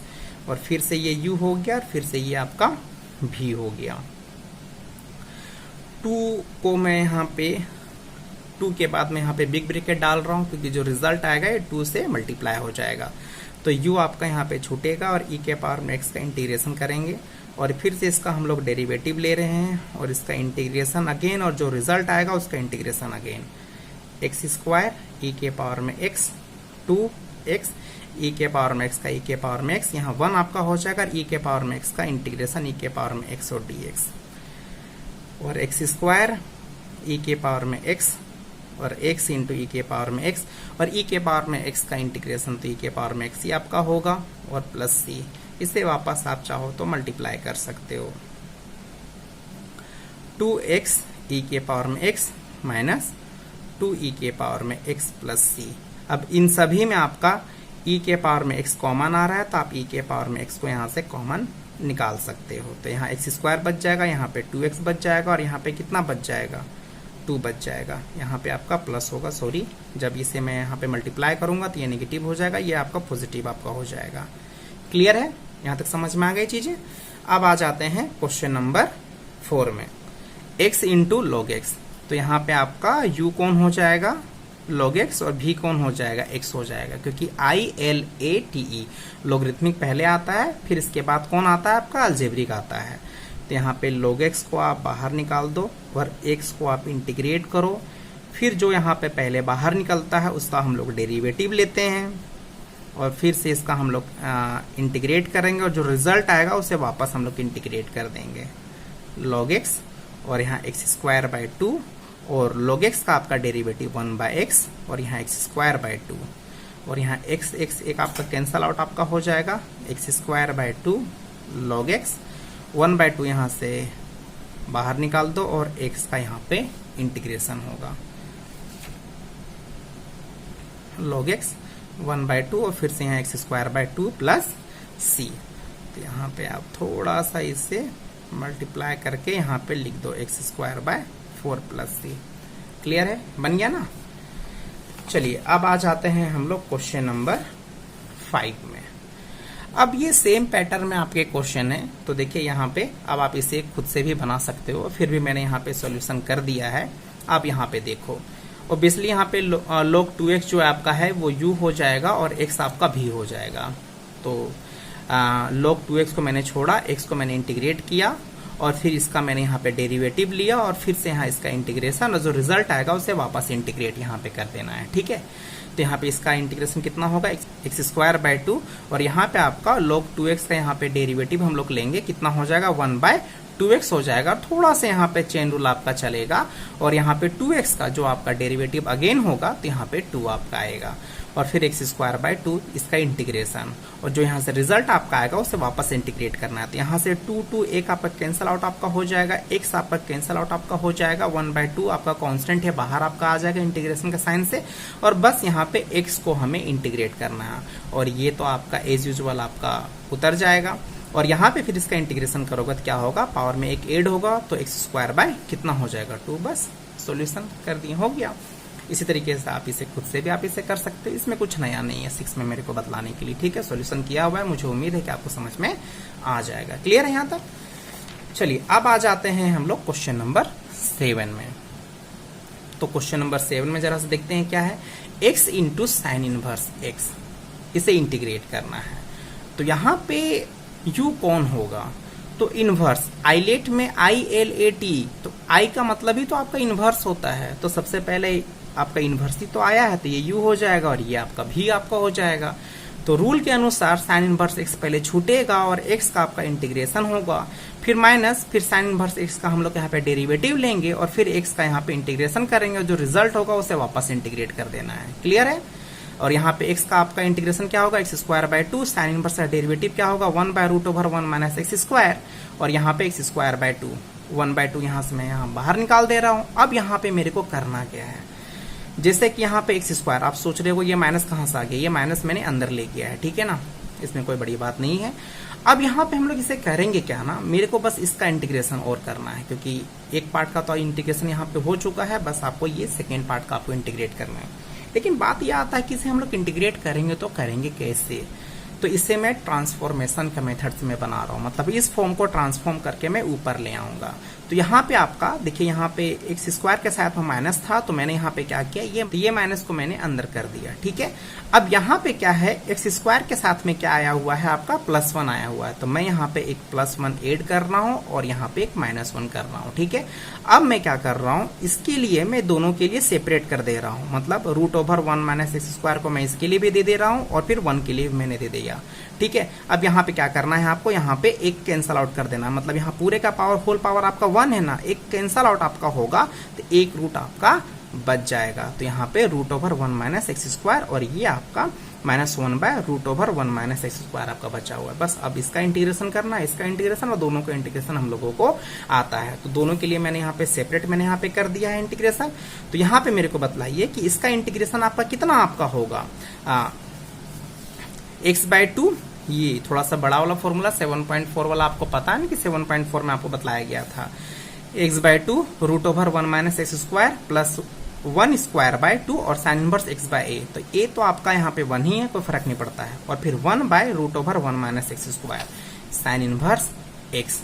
और फिर से ये u हो गया और फिर से ये आपका v हो गया। 2 को मैं यहाँ पे 2 के बाद मैं यहाँ पे बिग ब्रैकेट डाल रहा हूँ क्योंकि जो रिजल्ट आएगा ये 2 से मल्टीप्लाई हो जाएगा। तो u आपका यहाँ पे छूटेगा और e के पावर में x का इंटीग्रेशन करेंगे और फिर से इसका हम लोग डेरिवेटिव ले रहे हैं और इसका इंटीग्रेशन अगेन और जो रिजल्ट आएगा उसका इंटीग्रेशन अगेन। एक्स स्क्वायर ई के पावर में x 2x ई के पावर में x का ई के पावर में x, यहाँ 1 आपका हो जाएगा ई के पावर में x का इंटीग्रेशन ई के पावर में x और dx और एक्स स्क्वायर ई के पावर में x और x इंटू ई के पावर में x और ई के पावर में x का इंटीग्रेशन तो ई के पावर में x ही आपका होगा और प्लस c। इसे वापस आप चाहो तो मल्टीप्लाई कर सकते हो। 2x ई के पावर में x माइनस 2 ई के पावर में x प्लस c। अब इन सभी में आपका e के पावर में x कॉमन आ रहा है तो आप e के पावर में x को यहाँ से कॉमन निकाल सकते हो। तो यहाँ एक्स स्क्वायर बच जाएगा, यहाँ पे 2x बच जाएगा और यहाँ पे कितना बच जाएगा 2 बच जाएगा। यहाँ पे आपका प्लस होगा, सॉरी जब इसे मैं यहाँ पे मल्टीप्लाई करूंगा तो ये नेगेटिव हो जाएगा, ये आपका पॉजिटिव आपका हो जाएगा। क्लियर है, यहाँ तक समझ में आ गई चीजें। अब आ जाते हैं क्वेश्चन नंबर 4 में, x इंटू लॉग एक्स। तो यहाँ पे आपका u कौन हो जाएगा log x और v कौन हो जाएगा x हो जाएगा, क्योंकि ILATE लोगरिथमिक पहले आता है फिर इसके बाद कौन आता है आपका अलजेब्रिक आता है। तो यहाँ पे log x को आप बाहर निकाल दो और x को आप इंटीग्रेट करो, फिर जो यहाँ पे पहले बाहर निकलता है उसका हम लोग डेरिवेटिव लेते हैं और फिर से इसका हम लोग इंटीग्रेट करेंगे और जो रिजल्ट आएगा उसे वापस हम लोग इंटीग्रेट कर देंगे log x और यहाँ एक्स स्क्वायर बाय 2 और log x का आपका डेरिवेटिव 1/x और यहाँ एक्स स्क्वायर बाय 2 और यहाँ x एक आपका कैंसल आउट आपका हो जाएगा x square by 2 log x 1/2 यहाँ से बाहर निकाल दो और x का यहाँ पे इंटीग्रेशन होगा log x 1/2 और फिर से यहाँ x square by 2 plus c। तो यहाँ पे आप थोड़ा सा इसे मल्टीप्लाई करके यहाँ पे लिख दो x square by 4 plus c। Clear है, बन गया ना। चलिए अब आ जाते हैं हम लोग क्वेश्चन नंबर 5 में। अब ये सेम पैटर्न में आपके क्वेश्चन है, तो देखिए यहाँ पे अब आप इसे खुद से भी बना सकते हो, फिर भी मैंने यहाँ पे सॉल्यूशन कर दिया है। आप यहाँ पे देखो ऑब्वियसली यहाँ पे log 2x जो आपका है वो u हो जाएगा और x आपका v हो जाएगा। तो log 2x को मैंने छोड़ा, x को मैंने इंटीग्रेट किया और फिर इसका मैंने यहाँ पे डेरिवेटिव लिया और फिर से यहाँ इसका इंटीग्रेशन और जो रिजल्ट आएगा उसे वापस इंटीग्रेट यहाँ पे कर देना है। ठीक है, तो यहाँ पे इसका इंटीग्रेशन कितना होगा एक्स स्क्वायर बाय 2 और यहाँ पे आपका log 2x का यहाँ पे डेरिवेटिव हम लोग लेंगे, कितना हो जाएगा 1/2x हो जाएगा। थोड़ा सा यहाँ पे चेन रूल आपका चलेगा और यहाँ पे 2x का जो आपका डेरिवेटिव अगेन होगा तो यहाँ पे 2 आपका आएगा और फिर एक्स स्क्वायर बाय 2 इसका इंटीग्रेशन और जो यहाँ से रिजल्ट आपका आएगा उसे वापस इंटीग्रेट करना है। तो यहाँ से 2 एक आपका कैंसल आउट आपका हो जाएगा, x आपका कैंसल आउट आपका हो जाएगा, 1/2 आपका कांस्टेंट है बाहर आपका आ जाएगा इंटीग्रेशन का साइन से और बस यहाँ पे x को हमें इंटीग्रेट करना है और ये तो आपका एज यूजुअल आपका उतर जाएगा और यहाँ पे फिर इसका इंटीग्रेशन करोगे तो क्या होगा, पावर में एक ऐड होगा तो एक्स स्क्वायर बाय कितना हो जाएगा 2। बस सॉल्यूशन कर दिए, हो गया। इसी तरीके से आप इसे खुद से भी आप इसे कर सकते हो, इसमें कुछ नया नहीं है 6 में मेरे को बतलाने के लिए। ठीक है, सॉल्यूशन किया हुआ है, मुझे उम्मीद है कि आपको समझ में आ जाएगा। क्लियर है यहाँ तक। चलिए अब आ जाते हैं हम लोग क्वेश्चन नंबर 7 में। तो क्वेश्चन नंबर 7 में जरा से देखते हैं क्या है, x into sine inverse x, इसे इंटीग्रेट करना है। तो यहाँ पे u कौन होगा, तो इनवर्स आइलेट में ILAT, तो I का मतलब ही तो आपका इनवर्स होता है, तो सबसे पहले आपका इनवर्स ही तो आया है तो ये u हो जाएगा और ये आपका v आपका हो जाएगा। तो रूल के अनुसार साइन इनवर्स x पहले छूटेगा और x का आपका इंटीग्रेशन होगा, फिर माइनस, फिर साइन इनवर्स x का हम लोग यहाँ पे डेरिवेटिव लेंगे और फिर x का यहाँ पे इंटीग्रेशन करेंगे और जो रिजल्ट होगा उसे वापस इंटीग्रेट कर देना है। क्लियर है। और यहाँ पे x का आपका इंटीग्रेशन क्या होगा, x square by 2, sine inverse का डेरिवेटिव क्या होगा 1/√1 माइनस एक्स स्क्वायर और यहाँ पे एक्स स्क्वायर बाय 2, 1/2 यहाँ से मैं यहाँ बाहर निकाल दे रहा हूँ। अब यहाँ पे मेरे को करना क्या है, जैसे कि यहाँ पे एक्स स्क्वायर, आप सोच रहे हो ये माइनस कहाँ से आ गया, ये माइनस मैंने अंदर ले गया है, ठीक है ना, इसमें कोई बड़ी बात नहीं है। अब यहाँ पे हम लोग इसे करेंगे क्या ना, मेरे को बस इसका इंटीग्रेशन और करना है क्योंकि एक पार्ट का तो इंटीग्रेशन यहाँ पे हो चुका है, बस आपको ये सेकेंड पार्ट का आपको इंटीग्रेट करना है। लेकिन बात यह आता है कि इसे हम लोग इंटीग्रेट करेंगे तो करेंगे कैसे, तो इसे मैं ट्रांसफॉर्मेशन का मेथड से मैं बना रहा हूँ, मतलब इस फॉर्म को ट्रांसफॉर्म करके मैं ऊपर ले आऊंगा। तो यहाँ पे आपका देखिए, यहाँ पे एक्स स्क्वायर के साथ में माइनस था तो मैंने यहाँ पे क्या किया, ये माइनस को मैंने अंदर कर दिया। ठीक है, अब यहाँ पे क्या है, एक्स स्क्वायर के साथ में क्या आया हुआ है आपका +1 आया हुआ है, तो मैं यहाँ पे एक +1 ऐड कर रहा हूँ और यहाँ पे एक -1 कर रहा हूँ। ठीक है, अब मैं क्या कर रहा हूँ, इसके लिए मैं दोनों के लिए सेपरेट कर दे रहा हूँ, मतलब √1 माइनस एक्स स्क्वायर को मैं इसके लिए भी दे रहा हूँ और फिर 1 के लिए मैंने दे दिया। ठीक है, अब यहाँ पे क्या करना है आपको, यहाँ पे एक कैंसल आउट कर देना, मतलब यहाँ पूरे का पावर होल पावर आपका 1 है ना, एक कैंसल आउट आपका होगा तो एक रूट आपका बच जाएगा। तो यहाँ पे √1 माइनस एक्स स्क्वायर और ये आपका -1/√1 माइनस एक्स स्क्वायर आपका बचा हुआ है। बस अब इसका इंटीग्रेशन करना है, इसका इंटीग्रेशन और दोनों का इंटीग्रेशन हम लोगों को आता है, तो दोनों के लिए मैंने यहाँ पे सेपरेट मैंने यहाँ पे कर दिया है इंटीग्रेशन। तो यहाँ पे मेरे को बतलाइए कि इसका इंटीग्रेशन आपका कितना आपका होगा, x/2, ये थोड़ा सा बड़ा वाला फॉर्मूला 7.4 वाला आपको पता है कि 7.4 में आपको बताया गया था, x/2 √1 minus x square plus 1 square by 2 और साइन इनवर्स x/a, तो a तो आपका यहाँ पे 1 ही है, कोई फर्क नहीं पड़ता है, और फिर 1/√1 minus x square sine inverse x।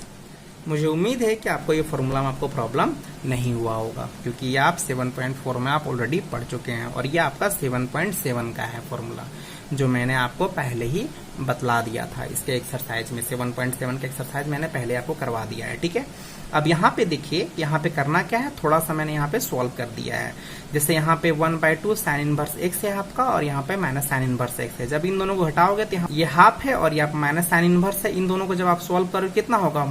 मुझे उम्मीद है कि आपको ये फॉर्मूला में आपको प्रॉब्लम नहीं हुआ होगा क्योंकि ये आप 7.4 में आप ऑलरेडी पढ़ चुके हैं और ये आपका 7.7 का है फॉर्मूला जो मैंने आपको पहले ही बतला दिया था इसके एक्सरसाइज में। 7.7 के एक्सरसाइज मैंने पहले आपको करवा दिया है। ठीक है, अब यहाँ पे देखिए, यहाँ पे करना क्या है, थोड़ा सा मैंने यहाँ पे सॉल्व कर दिया है। जैसे यहाँ पे 1/2 साइन इनवर्स x है आपका, और यहाँ पे माइनस साइन इनवर्स x है। जब इन दोनों को हटाओगे तो ये हाफ है और यहाँ पे माइनस साइन इनवर्स है। इन दोनों को जब आप सॉल्व करोगे कितना होगा,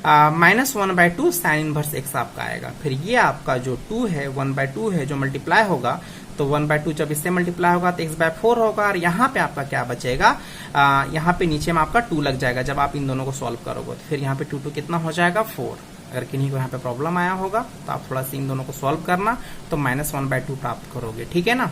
-1/2 साइन इनवर्स x आपका आएगा। फिर ये आपका जो 2 है, 1/2 है, जो मल्टीप्लाई होगा, तो 1/2 जब इससे मल्टीप्लाई होगा तो x/4 होगा। और यहाँ पे आपका क्या बचेगा, यहाँ पे नीचे में आपका 2 लग जाएगा जब आप इन दोनों को सॉल्व करोगे। तो फिर यहाँ पे 2 कितना हो जाएगा, 4। अगर किन्हीं को यहाँ पे प्रॉब्लम आया होगा तो आप थोड़ा सा इन दोनों को सॉल्व करना, तो -1/2 प्राप्त करोगे, ठीक है ना।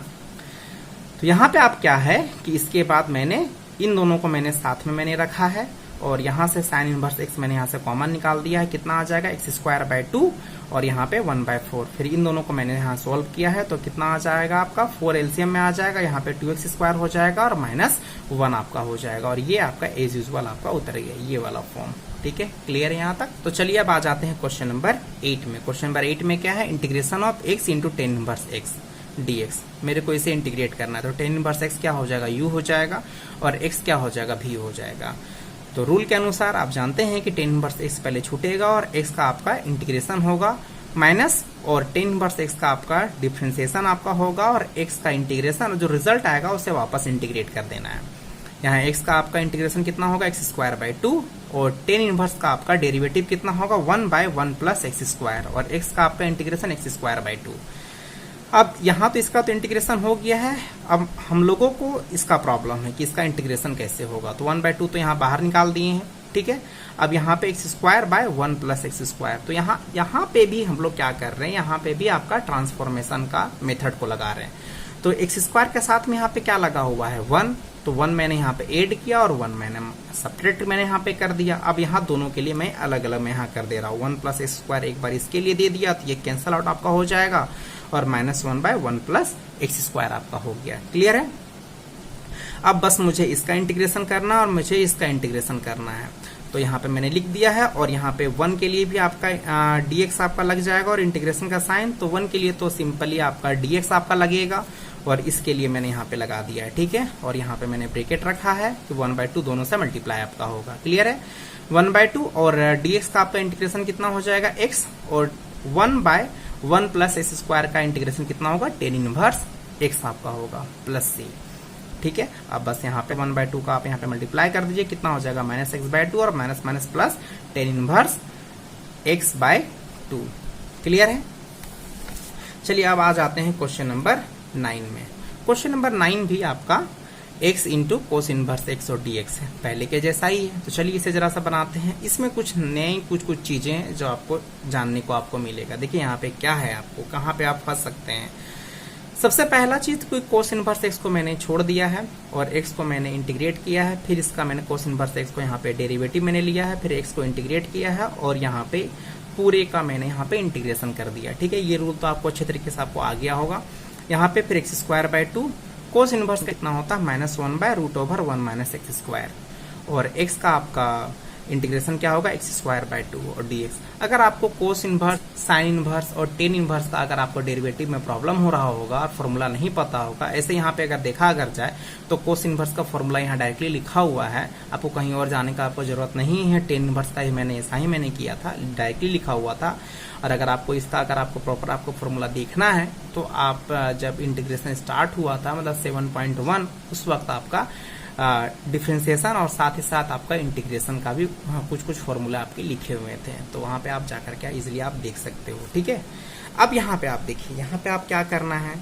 तो यहाँ पे आप क्या है कि इसके बाद मैंने इन दोनों को मैंने साथ में मैंने रखा है, और यहाँ से साइन इनवर्स x मैंने यहाँ से कॉमन निकाल दिया है। कितना आ जाएगा, x²/2 और यहाँ पे 1/4। फिर इन दोनों को मैंने यहाँ सॉल्व किया है, तो कितना आ जाएगा आपका, 4 एलसीएम में आ जाएगा। यहाँ पे 2x² हो जाएगा और -1 आपका हो जाएगा। और ये आपका एज यूजुअल आपका उतर गया, ये वाला फॉर्म, ठीक है। क्लियर है यहाँ तक। तो चलिए अब आ जाते हैं क्वेश्चन नंबर 8 में। क्वेश्चन नंबर 8 में क्या है, integration of x into tan inverse x dx। मेरे को इसे इंटीग्रेट करना है, तो tan इनवर्स x क्या हो जाएगा, u हो जाएगा, और x क्या हो जाएगा, v हो जाएगा। तो रूल के अनुसार आप जानते हैं कि tan इनवर्स x पहले छूटेगा और x का आपका इंटीग्रेशन होगा माइनस, और tan इनवर्स x का आपका डिफरेंशिएशन आपका होगा, और x का इंटीग्रेशन जो रिजल्ट आएगा उसे वापस इंटीग्रेट कर देना है। यहाँ x का आपका इंटीग्रेशन कितना होगा, x²/2, और tan इनवर्स का आपका डेरिवेटिव कितना होगा, 1/1 + x², और x का आपका इंटीग्रेशन x²/2। अब यहाँ तो इसका तो इंटीग्रेशन हो गया है। अब हम लोगों को इसका प्रॉब्लम है कि इसका इंटीग्रेशन कैसे होगा। तो 1/2 तो यहाँ बाहर निकाल दिए हैं, ठीक है। अब यहाँ पे x²/1 + x², तो यहाँ पे भी हम लोग क्या कर रहे हैं, यहाँ पे भी आपका ट्रांसफॉर्मेशन का मेथड को लगा रहे हैं। तो x² के साथ में यहाँ पे क्या लगा हुआ है, 1, तो 1 मैंने यहाँ पे ऐड किया और 1 मैंने सब्ट्रैक्ट मैंने यहाँ पे कर दिया। अब यहाँ दोनों के लिए मैं अलग अलग मैं यहाँ कर दे रहा हूँ। 1 + x² एक बार इसके लिए दे दिया तो ये कैंसल आउट आपका हो जाएगा, और -1/1 + x² आपका हो गया। क्लियर है। अब बस मुझे इसका इंटीग्रेशन करना और मुझे इसका इंटीग्रेशन करना है। तो यहाँ पे मैंने लिख दिया है, और यहाँ पे 1 के लिए भी आपका dx आपका लग जाएगा, और इंटीग्रेशन का साइन, तो 1 के लिए तो सिंपली आपका dx आपका लगेगा, और इसके लिए मैंने यहाँ पे लगा दिया है, ठीक है। और यहाँ पे मैंने ब्रैकेट रखा है कि 1/2 दोनों से मल्टीप्लाई आपका होगा। क्लियर है। 1/2 और dx का आपका इंटीग्रेशन कितना हो जाएगा, x, और 1/1 + x² का इंटीग्रेशन कितना होगा, tan इनवर्स x आपका होगा प्लस c, ठीक है। अब बस यहाँ पे 1/2 का आप यहाँ पे मल्टीप्लाई कर दीजिए, कितना हो जाएगा, -x/2 और minus minus plus tan inverse x/2। Clear है। चलिए अब आ जाते हैं क्वेश्चन नंबर 9 में। क्वेश्चन नंबर 9 भी आपका x into cos inverse x और dx है, पहले के जैसा ही है। तो चलिए इसे जरा सा बनाते हैं। इसमें कुछ नई कुछ चीजें जो आपको जानने को आपको मिलेगा। देखिए यहाँ पे क्या है, आपको कहाँ पे आप फंस सकते हैं। सबसे पहला चीज कोई कोस इनवर्स x को मैंने छोड़ दिया है और x को मैंने इंटीग्रेट किया है। फिर इसका मैंने कोस इनवर्स x को यहाँ पे डेरिवेटिव मैंने लिया है, फिर x को इंटीग्रेट किया है और यहाँ पे पूरे का मैंने यहाँ पे इंटीग्रेशन कर दिया। ठीक है, ये रूल तो आपको अच्छे तरीके से आपको आ गया होगा। यहाँ पे फिर x²/2 कोस इनवर्स कितना होता है -1/√1 - x², और x का आपका इंटीग्रेशन क्या होगा x²/2 और dx। अगर आपको कोस इनवर्स, साइन इनवर्स और टेन इनवर्स का अगर आपको डेरिवेटिव में प्रॉब्लम हो रहा होगा और फॉर्मूला नहीं पता होगा, ऐसे यहाँ पे अगर देखा अगर जाए तो कोस इनवर्स का फॉर्मूला यहाँ डायरेक्टली लिखा हुआ है, आपको कहीं और जाने का आपको जरूरत नहीं है। टेन इनवर्स का ही मैंने ऐसा ही मैंने किया था, डायरेक्टली लिखा हुआ था। और अगर आपको इसका अगर आपको प्रॉपर आपको फॉर्मूला देखना है तो आप जब इंटीग्रेशन स्टार्ट हुआ था मतलब 7.1 उस वक्त आपका डिफरेंशिएशन और साथ ही साथ आपका इंटीग्रेशन का भी कुछ फॉर्मूला आपके लिखे हुए थे, तो वहां पे आप जाकर के इजीली आप देख सकते हो। ठीक है, अब यहाँ पे आप देखिए, यहाँ पे आप क्या करना है,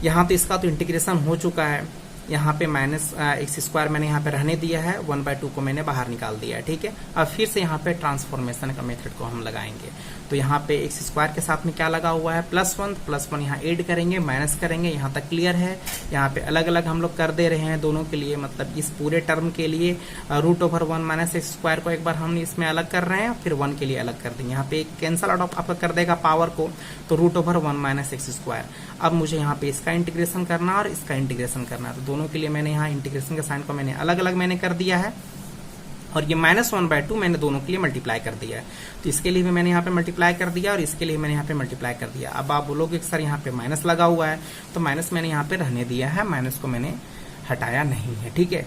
यहाँ तो इसका तो इंटीग्रेशन हो चुका है। यहाँ पे -x² मैंने यहाँ पे रहने दिया है, 1/2 को मैंने बाहर निकाल दिया है। ठीक है, अब फिर से यहाँ पे ट्रांसफॉर्मेशन का मेथड को हम लगाएंगे। तो यहाँ पे x² के साथ में क्या लगा हुआ है +1 यहाँ ऐड करेंगे, माइनस करेंगे। यहाँ तक क्लियर है। यहाँ पे अलग अलग हम लोग कर दे रहे हैं दोनों के लिए, मतलब इस पूरे टर्म के लिए √1 - x² को एक बार हम इसमें अलग कर रहे हैं, फिर 1 के लिए अलग कर देंगे। यहाँ पे कैंसल आउट आपका कर देगा पावर को, तो √1 - x²। अब मुझे यहाँ पे इसका इंटीग्रेशन करना और इसका इंटीग्रेशन करना है, तो दोनों के लिए मैंने यहाँ इंटीग्रेशन के साइन को मैंने अलग अलग मैंने कर दिया है, और ये -1/2 मैंने दोनों के लिए मल्टीप्लाई कर दिया है। तो इसके लिए भी मैंने यहाँ पे मल्टीप्लाई कर दिया और इसके लिए मैंने यहाँ पे मल्टीप्लाई कर दिया। अब आप बोलोगे सर यहाँ पे माइनस लगा हुआ है, तो माइनस मैंने यहाँ पे रहने दिया है, माइनस को मैंने हटाया नहीं है। ठीक है,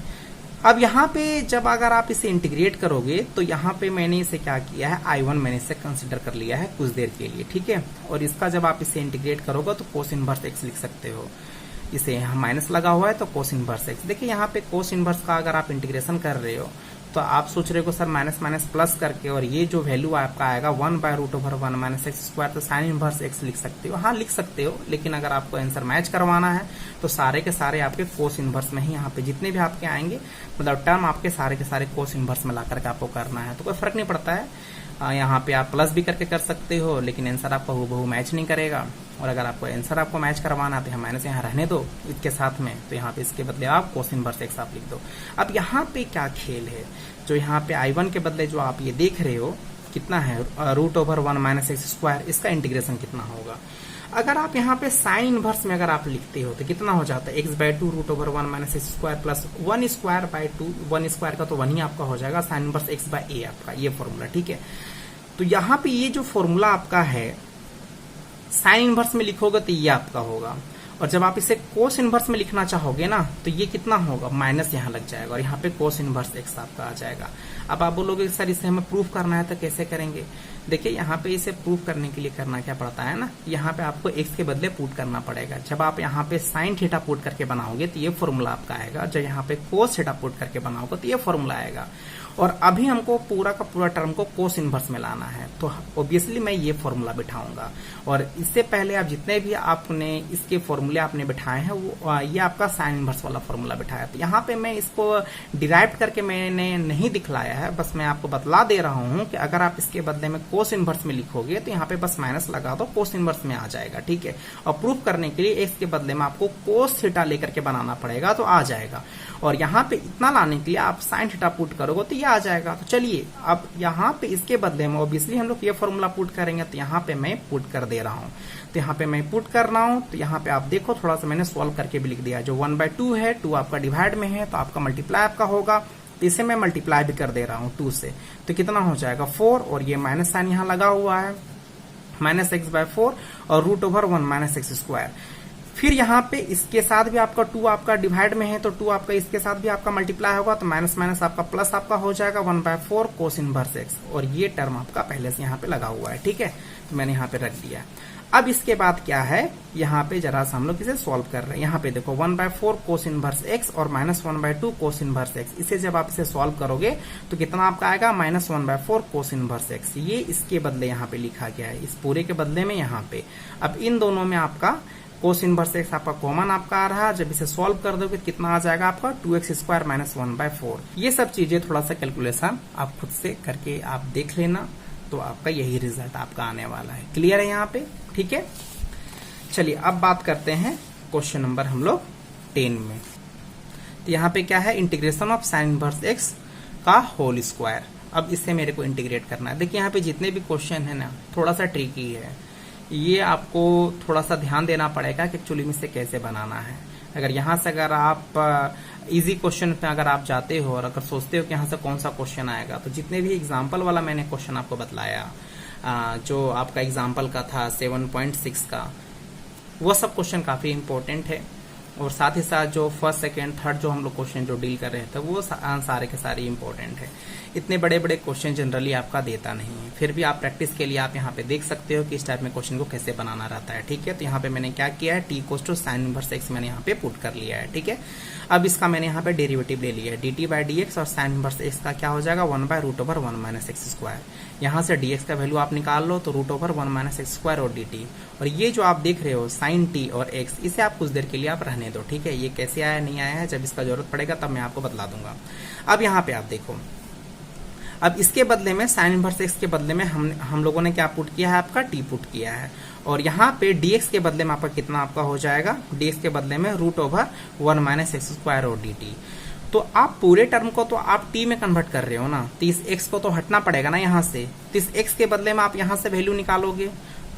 अब यहाँ पे जब अगर आप इसे इंटीग्रेट करोगे तो यहाँ पे मैंने इसे क्या किया है, I1 मैंने इसे कंसिडर कर लिया है कुछ देर के लिए, ठीक है। और इसका जब आप इसे इंटीग्रेट करोगे तो कोस इनवर्स x लिख सकते हो। इसे यहाँ माइनस लगा हुआ है तो कोस इनवर्स x। देखिए यहाँ पे कोस इनवर्स का अगर आप इंटीग्रेशन कर रहे हो तो आप सोच रहे हो सर माइनस माइनस प्लस करके, और ये जो वैल्यू आपका आएगा 1/√1 माइनस एक्स स्क्वायर, तो साइन इनवर्स x लिख सकते हो। हाँ लिख सकते हो, लेकिन अगर आपको आंसर मैच करवाना है तो सारे के सारे आपके कोस इनवर्स में ही यहाँ पे जितने भी आपके आएंगे, मतलब टर्म आपके सारे के सारे कोस इनवर्स में ला करके आपको करना है। तो कोई फर्क नहीं पड़ता है, यहाँ पे आप प्लस भी करके कर सकते हो, लेकिन आंसर आपका हूबहू मैच नहीं करेगा। और अगर आपको आंसर आपको मैच करवाना है तो यहाँ माइनस यहाँ रहने दो इसके साथ में, तो यहाँ पे इसके बदले आप कोस इनवर्स x आप लिख दो। अब यहाँ पे क्या खेल है, जो यहाँ पे I1 के बदले जो आप ये देख रहे हो कितना है, √1 माइनस एक्स स्क्वायर, इसका इंटीग्रेशन कितना होगा। अगर आप यहाँ पे साइन इनवर्स में अगर आप लिखते हो तो कितना हो जाता है, x/2 √1 minus x square plus 1/2, 1 square का तो 1 ही आपका हो जाएगा, साइन इनवर्स x/a आपका ये फॉर्मूला, ठीक है। तो यहाँ पे ये जो फॉर्मूला आपका है साइन इनवर्स में लिखोगे तो ये आपका होगा, और जब आप इसे कोस इनवर्स में लिखना चाहोगे ना तो ये कितना होगा, माइनस यहाँ लग जाएगा, और यहाँ पे कोस इनवर्स x आपका आ जाएगा। अब आप बोलोगे सर इसे हमें प्रूफ करना है तो कैसे करेंगे। देखिए यहाँ पे इसे प्रूफ करने के लिए करना क्या पड़ता है ना, यहाँ पे आपको x के बदले पुट करना पड़ेगा। जब आप यहाँ पे साइन थीटा पुट करके बनाओगे तो ये फॉर्मूला आपका आएगा, जब यहाँ पे कोस थीटा पुट करके बनाओगे तो ये फॉर्मूला आएगा। और अभी हमको पूरा का पूरा टर्म को कोस इनवर्स में लाना है, तो ऑब्वियसली मैं ये फॉर्मूला बिठाऊंगा। और इससे पहले आप जितने भी आपने इसके फॉर्मूले आपने बिठाए हैं वो ये आपका साइन इनवर्स वाला फॉर्मूला बिठाया। तो यहाँ पे मैं इसको डिराइव करके मैंने नहीं दिखलाया है, बस मैं आपको बतला दे रहा हूँ कि अगर आप इसके बदले में कोस इनवर्स में लिखोगे तो यहाँ पे बस माइनस लगा दो, कोस इनवर्स में आ जाएगा, ठीक है। और प्रूफ करने के लिए x के बदले में आपको कोस थीटा लेकर के बनाना पड़ेगा तो आ जाएगा। और यहाँ पे इतना लाने के लिए आप साइन थीटा पुट करोगे तो ये आ जाएगा। तो चलिए अब यहाँ पे इसके बदले में ऑब्वियसली हम लोग ये फॉर्मूला पुट करेंगे, तो यहाँ पे मैं पुट कर दे रहा हूँ। तो यहाँ पे मैं पुट कर रहा हूँ, तो यहाँ पे आप देखो थोड़ा सा मैंने सॉल्व करके भी लिख दिया। जो 1/2 है, 2 आपका डिवाइड में है तो आपका मल्टीप्लाई आपका होगा, तो इसे मैं मल्टीप्लाई भी कर दे रहा हूँ 2 से, तो कितना हो जाएगा 4, और ये माइनस साइन यहाँ लगा हुआ है, माइनस x/4 और √1 माइनस एक्स स्क्वायर। फिर यहाँ पे इसके साथ भी आपका 2 आपका डिवाइड में है तो 2 आपका इसके साथ भी आपका मल्टीप्लाई होगा, तो माइनस माइनस आपका प्लस आपका हो जाएगा 1/4 कोस इनवर्स x, और ये टर्म आपका पहले से यहाँ पे लगा हुआ है, ठीक है। तो मैंने यहाँ पे रख दिया। अब इसके बाद क्या है, यहाँ पे जरा सा हम लोग इसे सॉल्व कर रहे हैं। यहाँ पे देखो 1/4 कोस इनवर्स x और -1/2 कोस इनवर्स x, इसे जब आप इसे सॉल्व करोगे तो कितना आपका आएगा, -1/4 कोस इनवर्स x। ये इसके बदले यहाँ पे लिखा गया है, इस पूरे के बदले में यहाँ पे। अब इन दोनों में आपका कोस इनवर्स x आपका कॉमन आपका आ रहा है, जब इसे सॉल्व कर दोगे कितना आ जाएगा आपका 2x² -1/4। ये सब चीजें थोड़ा सा कैलकुलेशन आप खुद से करके आप देख लेना, तो आपका यही रिजल्ट आपका आने वाला है। क्लियर है यहाँ पे, ठीक है। चलिए अब बात करते हैं क्वेश्चन नंबर हम लोग 10 में। तो यहाँ पे क्या है, integration of sine inverse x का होल स्क्वायर। अब इससे मेरे को इंटीग्रेट करना है। देखिए यहाँ पे जितने भी क्वेश्चन है ना थोड़ा सा ट्रिकी है, ये आपको थोड़ा सा ध्यान देना पड़ेगा कि एक्चुअली में इसे कैसे बनाना है। अगर यहाँ से अगर आप इजी क्वेश्चन पे अगर आप जाते हो और अगर सोचते हो कि यहाँ से कौन सा क्वेश्चन आएगा, तो जितने भी एग्जाम्पल वाला मैंने क्वेश्चन आपको बतलाया, जो आपका एग्जाम्पल का था 7.6 का, वो सब क्वेश्चन काफी इंपॉर्टेंट है। और साथ ही साथ जो फर्स्ट सेकेंड थर्ड जो हम लोग क्वेश्चन जो डील कर रहे थे वो सारे के सारे इंपॉर्टेंट है। इतने बड़े बड़े क्वेश्चन जनरली आपका देता नहीं है, फिर भी आप प्रैक्टिस के लिए आप यहाँ पे देख सकते हो कि इस टाइप में क्वेश्चन को कैसे बनाना रहता है, ठीक है। तो यहाँ पे मैंने क्या किया है, t = साइन इनवर्स x मैंने यहाँ पे पुट कर लिया है, ठीक है। अब इसका मैंने यहाँ पे डेरिवेटिव ले लिया है, dt/dx, और साइन इनवर्स x का क्या हो जाएगा 1/√1 माइनस एक्स स्क्वायर। यहाँ से dx का वैल्यू आप निकाल लो तो √1 माइनस एक्स स्क्वायर और dt। और ये जो आप देख रहे हो साइन t और x, इसे आप कुछ देर के लिए आप रहने दो, ठीक है। ये कैसे आया नहीं आया है, जब इसका जरूरत पड़ेगा तब मैं आपको बतला दूंगा। अब यहाँ पे आप देखो, अब इसके बदले में साइन इनवर्स x के बदले में हम लोगों ने क्या पुट किया है, आपका t पुट किया है। और यहाँ पे dx के बदले में आपका कितना आपका हो जाएगा, dx के बदले में √1 माइनस एक्स स्क्वायर और dt। तो आप पूरे टर्म को तो आप t में कन्वर्ट कर रहे हो ना, तो इस x को तो हटना पड़ेगा ना यहाँ से, तो इस x के बदले में आप यहाँ से वैल्यू निकालोगे,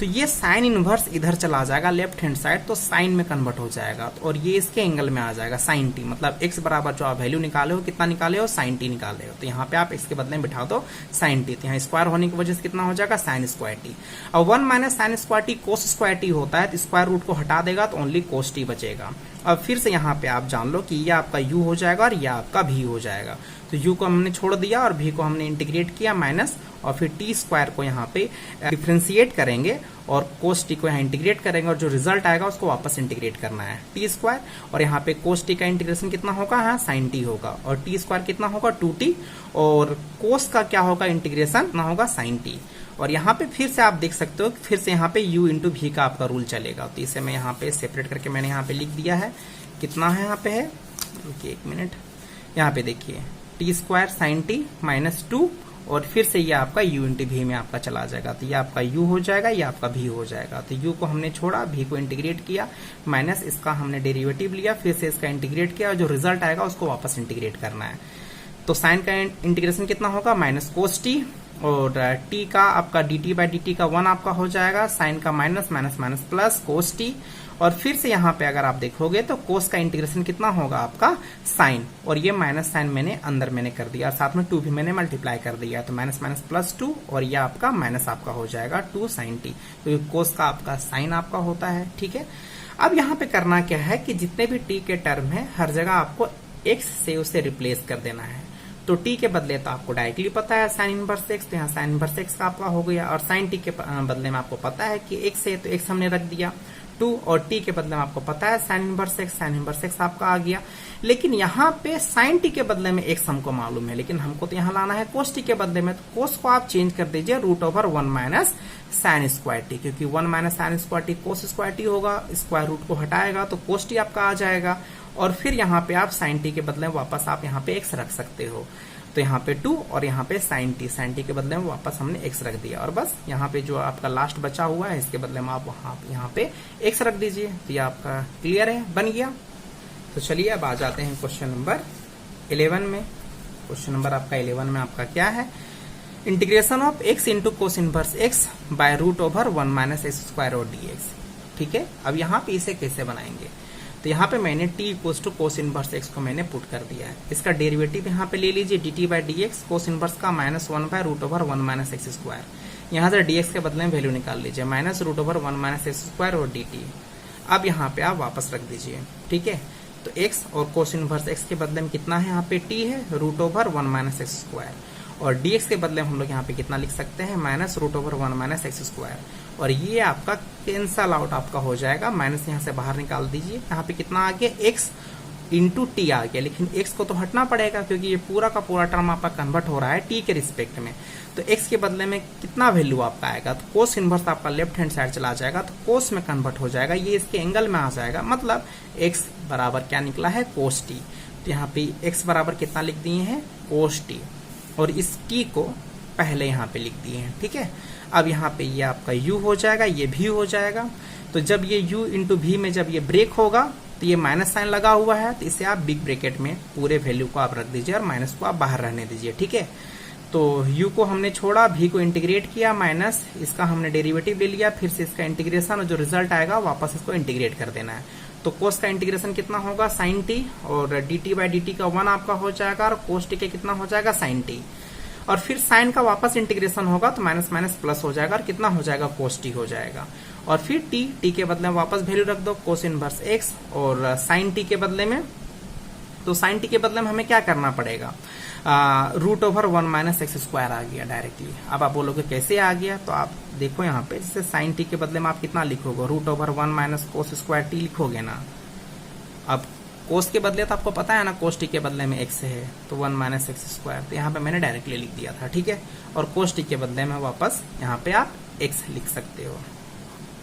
तो ये साइन इनवर्स इधर चला जाएगा लेफ्ट हैंड साइड, तो साइन में कन्वर्ट हो जाएगा और ये इसके एंगल में आ जाएगा साइन टी। मतलब x बराबर जो आप वैल्यू निकाले हो कितना निकाले हो, साइन टी निकाले हो, तो यहाँ पे आप x के बदले में बिठा दो साइन टी, तो यहाँ स्क्वायर होने की वजह से कितना हो जाएगा साइन स्क्वायर टी। और 1 minus sine square T cos square T होता है, तो स्क्वायर रूट को हटा देगा तो ओनली कोस टी बचेगा। अब फिर से यहाँ पे आप जान लो कि ये आपका u हो जाएगा और ये आपका v हो जाएगा। तो u को हमने छोड़ दिया और v को हमने इंटीग्रेट किया माइनस, और फिर टी स्क्वायर को यहाँ पे डिफ्रेंशिएट करेंगे और कोस टी को यहाँ इंटीग्रेट करेंगे और जो रिजल्ट आएगा उसको वापस इंटीग्रेट करना है टी स्क्वायर। और यहाँ पे कोस टी का इंटीग्रेशन कितना होगा, हाँ साइन टी होगा, और टी स्क्वायर कितना होगा 2t, और कोस का क्या होगा इंटीग्रेशन कितना होगा साइन टी। और यहाँ पे फिर से आप देख सकते हो फिर से यहाँ पे u इंटू वी का आपका रूल चलेगा, तो इसे मैं यहाँ पे सेपरेट करके मैंने यहाँ पे लिख दिया है। कितना है यहाँ पे है, रुकिए 1 मिनट, यहाँ पे देखिए T square sine T minus 2, और फिर से ये आपका u इंटू वी में आपका चला जाएगा, तो ये आपका u हो जाएगा, ये आपका v हो जाएगा। तो u को हमने छोड़ा, v को इंटीग्रेट किया, माइनस इसका हमने डेरिवेटिव लिया, फिर से इसका इंटीग्रेट किया, और जो रिजल्ट आएगा उसको वापस इंटीग्रेट करना है। तो साइन का इंटीग्रेशन कितना होगा माइनस कोस टी, और t का आपका dt बाई dt का 1 आपका हो जाएगा, साइन का minus minus minus plus cos t, और फिर से यहाँ पे अगर आप देखोगे तो कोस का इंटीग्रेशन कितना होगा आपका साइन, और ये माइनस साइन मैंने अंदर मैंने कर दिया, साथ में 2 भी मैंने मल्टीप्लाई कर दिया, तो माइनस माइनस प्लस 2, और ये आपका माइनस आपका हो जाएगा 2 साइन टी। तो ये कोस का आपका साइन आपका होता है, ठीक है। अब यहाँ पे करना क्या है कि जितने भी टी के टर्म है हर जगह आपको x से उसे रिप्लेस कर देना है। तो t के बदले तो आपको डायरेक्टली पता है साइन इनवर्स x, तो यहाँ साइन इनवर्स x का आपका हो गया, और साइन t के बदले में आपको पता है कि x है तो x हमने रख दिया 2, और t के बदले में आपको पता है sine inverse x, sine inverse x आपका आ गया। लेकिन यहाँ पे साइन t के बदले में x हमको मालूम है, लेकिन हमको तो यहाँ लाना है कोस t के बदले में, तो कोस को आप चेंज कर दीजिए √1 माइनस साइन स्क्वायर टी, क्योंकि 1 minus sine square T cos square T होगा, स्क्वायर रूट को हटाएगा तो कोस टी आपका आ जाएगा। और फिर यहाँ पे आप साइन टी के बदले में वापस आप यहाँ पे x रख सकते हो, तो यहाँ पे 2 और यहाँ पे साइन टी के बदले में वापस हमने x रख दिया, और बस यहाँ पे जो आपका लास्ट बचा हुआ है इसके बदले में आप वहाँ यहाँ पे x रख दीजिए, तो ये आपका क्लियर है, बन गया। तो चलिए अब आ जाते हैं क्वेश्चन नंबर 11 में। क्वेश्चन नंबर आपका 11 में आपका क्या है, integration of x into cos inverse x by √1 minus x square और dx। ठीक है, अब यहाँ पे इसे कैसे बनाएंगे, तो यहाँ पे मैंने t equal to cos inverse x को मैंने पुट कर दिया है। इसका डेरिवेटिव यहाँ पे ले लीजिए dt by dx, cos inverse का minus 1 by √1 minus x square. यहाँ से dx के बदले में वैल्यू निकाल लीजिए माइनस √1 माइनस एक्स स्क्वायर और dt। अब यहाँ पे आप वापस रख दीजिए, ठीक है। तो x और कोस इनवर्स x के बदले में कितना है, यहाँ पे t है √1 माइनस एक्स स्क्वायर, और dx के बदले में हम लोग यहाँ पे कितना लिख सकते हैं माइनस √1 माइनस एक्स स्क्वायर, और ये आपका कैंसल आउट आपका हो जाएगा, माइनस यहाँ से बाहर निकाल दीजिए। यहाँ पे कितना आ गया x इंटू टी आ गया, लेकिन x को तो हटना पड़ेगा क्योंकि ये पूरा का पूरा टर्म आपका कन्वर्ट हो रहा है t के रिस्पेक्ट में। तो x के बदले में कितना वैल्यू आपका आएगा, तो कोस इनवर्स आपका लेफ्ट हैंड साइड चला जाएगा, तो कोस में कन्वर्ट हो जाएगा, ये इसके एंगल में आ जाएगा, मतलब x बराबर क्या निकला है कोस टी। तो यहाँ पे x बराबर कितना लिख दिए हैं कोस टी, और इस t को पहले यहाँ पे लिख दिए हैं, ठीक है। अब यहाँ पे ये आपका u हो जाएगा, ये v हो जाएगा। तो जब ये u इंटू v में जब ये ब्रेक होगा तो ये माइनस साइन लगा हुआ है, तो इसे आप बिग ब्रैकेट में पूरे वैल्यू को आप रख दीजिए और माइनस को आप बाहर रहने दीजिए, ठीक है। तो u को हमने छोड़ा, v को इंटीग्रेट किया, माइनस इसका हमने डेरिवेटिव ले लिया, फिर से इसका इंटीग्रेशन, और जो रिजल्ट आएगा वापस इसको इंटीग्रेट कर देना है। तो कोस का इंटीग्रेशन कितना होगा साइन टी, और dt बाई dt का 1 आपका हो जाएगा, और कोस टी के कितना हो जाएगा साइन टी, और फिर साइन का वापस इंटीग्रेशन होगा तो माइनस माइनस प्लस हो जाएगा, और कितना हो जाएगा कोस टी हो जाएगा। और फिर t के बदले में वापस वैल्यू रख दो कोस इनवर्स x, और साइन टी के बदले में, तो साइन टी के बदले में हमें क्या करना पड़ेगा, √1 माइनस एक्स स्क्वायर आ गया डायरेक्टली। अब आप बोलोगे कैसे आ गया, तो आप देखो यहाँ पे जैसे साइन टी के बदले में आप कितना लिखोगे √1 माइनस कोस स्क्वायर टी लिखोगे ना। अब कोस के बदले तो आपको पता है ना कोस टी के बदले में x है, तो 1 माइनस एक्स स्क्वायर, तो यहाँ पे मैंने डायरेक्टली लिख दिया था, ठीक है। और कोस टी के बदले में वापस यहाँ पे आप x लिख सकते हो,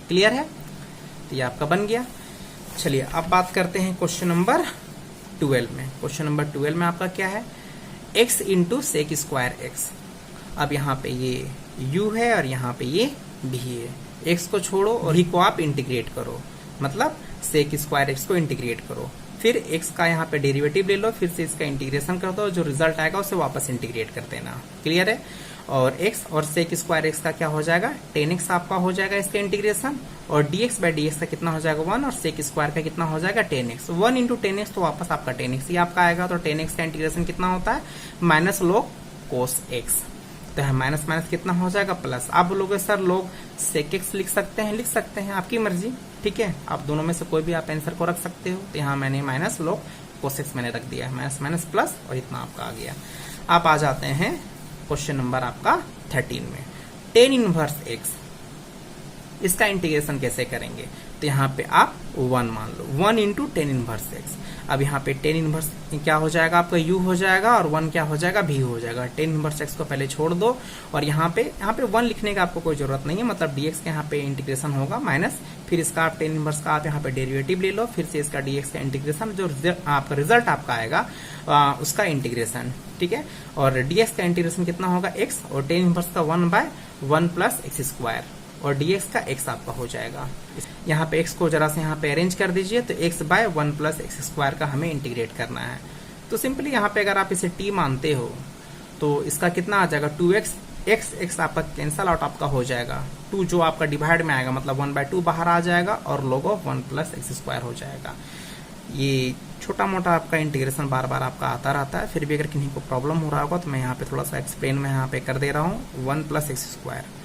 क्लियर है। तो ये आपका बन गया। चलिए अब बात करते हैं क्वेश्चन नंबर 12 में। क्वेश्चन नंबर 12 में आपका क्या है, x into sec square x. अब यहाँ पे ये u है और यहाँ पे ये v है, x को छोड़ो और v को आप इंटीग्रेट करो, मतलब सेक स्क्वायर एक्स को इंटीग्रेट करो, फिर x का यहाँ पे डेरिवेटिव ले लो, फिर से इसका इंटीग्रेशन कर दो, जो रिजल्ट आएगा उसे वापस इंटीग्रेट कर देना, क्लियर है। और x और sec स्क्वायर x का क्या हो जाएगा 10x आपका हो जाएगा इसका इंटीग्रेशन, और dx बाई dx का कितना हो जाएगा 1 और sec स्क्वायर का कितना हो जाएगा 10x। 1 इंटू 10x तो वापस आपका 10x ही आपका आएगा, तो 10x का इंटीग्रेशन कितना होता है माइनस log cos x, तो है माइनस माइनस कितना हो जाएगा प्लस। आप बोलोगे सर लोग sec x लिख सकते हैं आपकी मर्जी, ठीक है, आप दोनों में से कोई भी आप आंसर को रख सकते हो। तो यहाँ मैंने माइनस log cos x मैंने रख दिया है, माइनस माइनस प्लस और इतना आपका आ गया। आप आ जाते हैं क्वेश्चन नंबर आपका 13 में, tan इनवर्स x इसका इंटीग्रेशन कैसे करेंगे। तो यहाँ पे आप 1 मान लो, 1 इंटू टेन इनवर्स x। अब यहाँ पे टेन इनवर्स क्या हो जाएगा आपका u हो जाएगा और 1 क्या हो जाएगा v हो जाएगा। टेन इनवर्स x को पहले छोड़ दो और यहाँ पे 1 लिखने का आपको कोई जरूरत नहीं है, मतलब dx का यहाँ पे इंटीग्रेशन होगा माइनस, फिर इसका आप टेन इनवर्स का आप यहाँ पे डेरिवेटिव ले लो, फिर से इसका dx का इंटीग्रेशन, जो आपका रिजल्ट आपका आएगा उसका इंटीग्रेशन, ठीक है। और dx का इंटीग्रेशन कितना होगा x और टेन इनवर्स का 1 बाय 1 प्लस एक्स स्क्वायर, और dx का x आपका हो जाएगा। यहाँ पे x को जरा से यहाँ पे अरेंज कर दीजिए, तो x by 1 plus x square का हमें इंटीग्रेट करना है। तो सिंपली यहाँ पे अगर आप इसे t मानते हो तो इसका कितना आ जाएगा 2x, x आपका कैंसल आउट आपका हो जाएगा, 2 जो आपका डिवाइड में आएगा मतलब 1/2 बाहर आ जाएगा और log of 1 plus x square हो जाएगा। ये छोटा मोटा आपका इंटीग्रेशन बार बार आपका आता रहता है, फिर भी अगर किसी को प्रॉब्लम हो रहा होगा तो मैं यहाँ पे थोड़ा सा एक्सप्लेन में यहाँ पे कर दे रहा हूँ। 1 प्लस एक्स स्क्वायर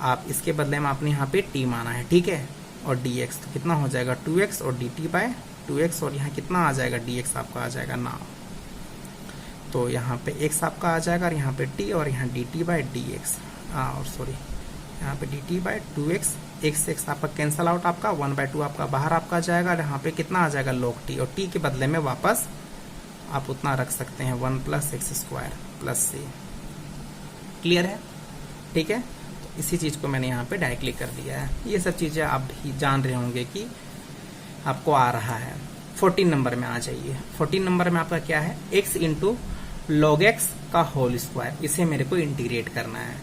आप इसके बदले में आपने यहाँ पे t माना है, ठीक है, और dx तो कितना हो जाएगा 2x और dt बाय 2x, और यहाँ कितना आ जाएगा dx आपका आ जाएगा ना, तो यहाँ पे x आपका आ जाएगा और यहाँ पे t और यहाँ dt बाय dx, और सॉरी यहाँ पे dt बाय 2x, x आपका कैंसल आउट, आपका 1/2 आपका बाहर आपका जाएगा, और यहाँ पे कितना आ जाएगा log t, और t के बदले में वापस आप उतना रख सकते हैं 1 plus x square plus c। Clear है, ठीक है। इसी चीज को मैंने यहाँ पे डायरेक्टली कर दिया है। ये सब चीजें आप भी जान रहे होंगे कि आपको आ रहा है। 14 नंबर में आ जाइए। 14 नंबर में आपका क्या है x इंटू लॉग एक्स का होल स्क्वायर, इसे मेरे को इंटीग्रेट करना है।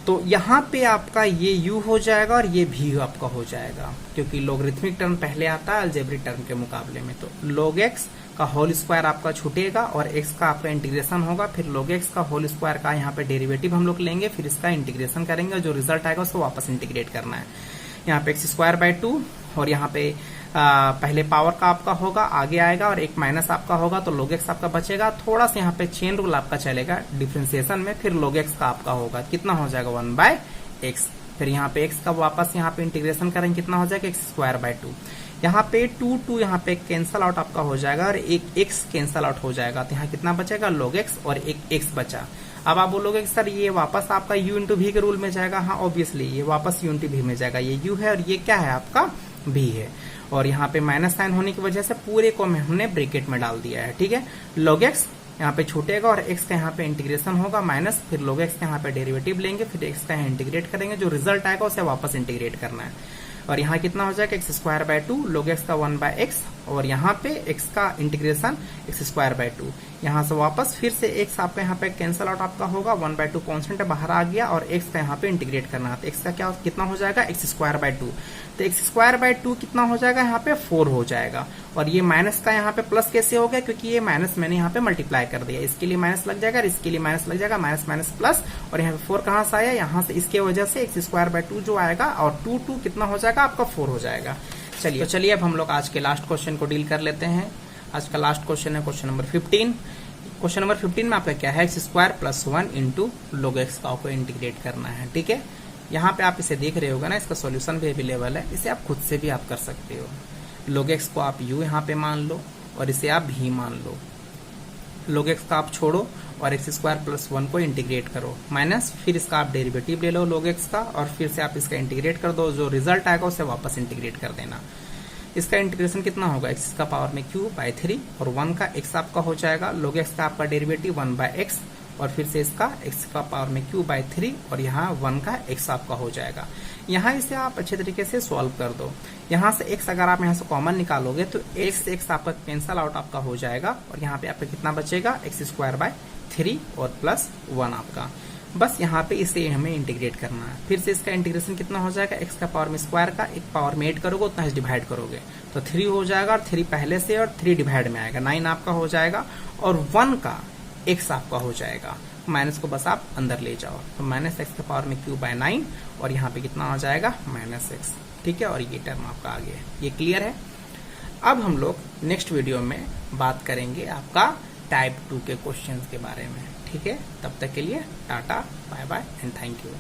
तो यहाँ पे आपका ये u हो जाएगा और ये v आपका हो जाएगा, क्योंकि लॉगरिथमिक टर्म पहले आता है अलजेब्रिक टर्म के मुकाबले में। तो लॉग एक्स का होल स्क्वायर आपका छूटेगा और x का आपका इंटीग्रेशन होगा, फिर log x का होल स्क्वायर का यहाँ पे डेरिवेटिव हम लोग लेंगे, फिर इसका इंटीग्रेशन करेंगे और जो रिजल्ट आएगा उसको वापस इंटीग्रेट करना है। यहाँ पे एक्स स्क्वायर बाय 2 और यहाँ पे पहले पावर का आपका होगा आगे आएगा और एक माइनस आपका होगा, तो log x आपका बचेगा। थोड़ा सा यहाँ पे चेन रूल आपका चलेगा डिफ्रेंसिएशन में, फिर log x का आपका होगा कितना हो जाएगा 1 बाय एक्स, फिर यहाँ पे x का वापस यहाँ पे इंटीग्रेशन करेंगे कितना हो जाएगा एक्स स्क्वायर बाय 2। यहाँ पे 2 यहाँ पे कैंसल आउट आपका हो जाएगा और एक x कैंसल आउट हो जाएगा, तो यहाँ कितना बचेगा log x और एक x बचा। अब आप बोलोगे कि सर ये वापस आपका u इंटू v के रूल में जाएगा। हाँ ऑब्वियसली ये वापस u इंटू v में जाएगा, ये u है और ये क्या है आपका v है, और यहाँ पे माइनस साइन होने की वजह से पूरे को हमने ब्रैकेट में डाल दिया है, ठीक है। log x यहाँ पे छूटेगा और x का यहाँ पे इंटीग्रेशन होगा माइनस, फिर log x का यहाँ पे डेरिवेटिव लेंगे, फिर x का यहाँ इंटीग्रेट करेंगे, जो रिजल्ट आएगा उसे वापस इंटीग्रेट करना है। और यहाँ कितना हो जाएगा x square by 2 log x का 1 बाय एक्स, और यहाँ पे x का इंटीग्रेशन एक्स स्क्वायर बाय 2। यहाँ से वापस फिर से x आपका यहाँ पे कैंसल आउट आपका होगा 1/2 कॉन्स्टेंट बाहर आ गया और x का यहाँ पे इंटीग्रेट करना है, तो x का क्या कितना हो जाएगा एक्स स्क्वायर बाय 2, तो एक्स स्क्वायर बाय 2 कितना हो जाएगा यहाँ पे 4 हो जाएगा। और ये माइनस का यहाँ पे प्लस कैसे हो गया, क्योंकि ये माइनस मैंने यहाँ पे मल्टीप्लाई कर दिया, इसके लिए माइनस लग जाएगा, इसके लिए माइनस लग जाएगा, माइनस माइनस प्लस, और यहाँ पे 4 कहाँ से आया यहाँ से, इसके वजह से एक्स स्क्वायर बाय 2 जो आएगा और 2 कितना हो जाएगा आपका 4 हो जाएगा। चलिए अब हम लोग आज के लास्ट क्वेश्चन को डील कर लेते हैं। आज का लास्ट क्वेश्चन है क्वेश्चन नंबर 15। क्वेश्चन नंबर 15 में आपका क्या है x square plus 1 into log x का आपको इंटीग्रेट करना है, ठीक है। यहाँ पे आप इसे देख रहे होगा ना, इसका सॉल्यूशन भी अवेलेबल है, इसे आप खुद से भी आप कर सकते हो। log x को आप u यहाँ पे मान लो और इसे आप v मान लो, log x का आप छोड़ो और एक्स स्क्वायर प्लस 1 को इंटीग्रेट करो माइनस, फिर इसका आप डेरिवेटिव ले लो log x का और फिर से आप इसका इंटीग्रेट कर दो, जो रिजल्ट आएगा उसे वापस इंटीग्रेट कर देना। इसका इंटीग्रेशन कितना होगा एक्स का पावर में क्यू बाय 3 और 1 का x आपका हो जाएगा, log x का आपका डेरिवेटिव 1 बाय एक्स और फिर से इसका x का पावर में क्यू बाय 3 और यहाँ 1 का x आपका हो जाएगा। यहाँ इसे आप अच्छे तरीके से सॉल्व कर दो। यहाँ से x अगर आप यहाँ से कॉमन निकालोगे तो x आपका कैंसल आउट आपका हो जाएगा और यहाँ पे आपका कितना बचेगा एक्स स्क्वायर बाय 3 और प्लस 1 आपका। बस यहाँ पे इसे हमें इंटीग्रेट करना है। फिर से इसका इंटीग्रेशन कितना हो जाएगा एक्स का पावर में स्क्वायर का एक पावर में 8 करोगे उतना ही डिवाइड करोगे तो 3 हो जाएगा, और 3 पहले से और 3 डिवाइड में आएगा 9 आपका हो जाएगा, और 1 का x आपका हो जाएगा। माइनस को बस आप अंदर ले जाओ, तो माइनस एक्स के पावर में क्यूब बाय 9 और यहाँ पे कितना आ जाएगा माइनस एक्स, ठीक है, और ये टर्म आपका आ गया। ये क्लियर है। अब हम लोग नेक्स्ट वीडियो में बात करेंगे आपका टाइप 2 के क्वेश्चंस के बारे में, ठीक है। तब तक के लिए tata, bye bye and thank you.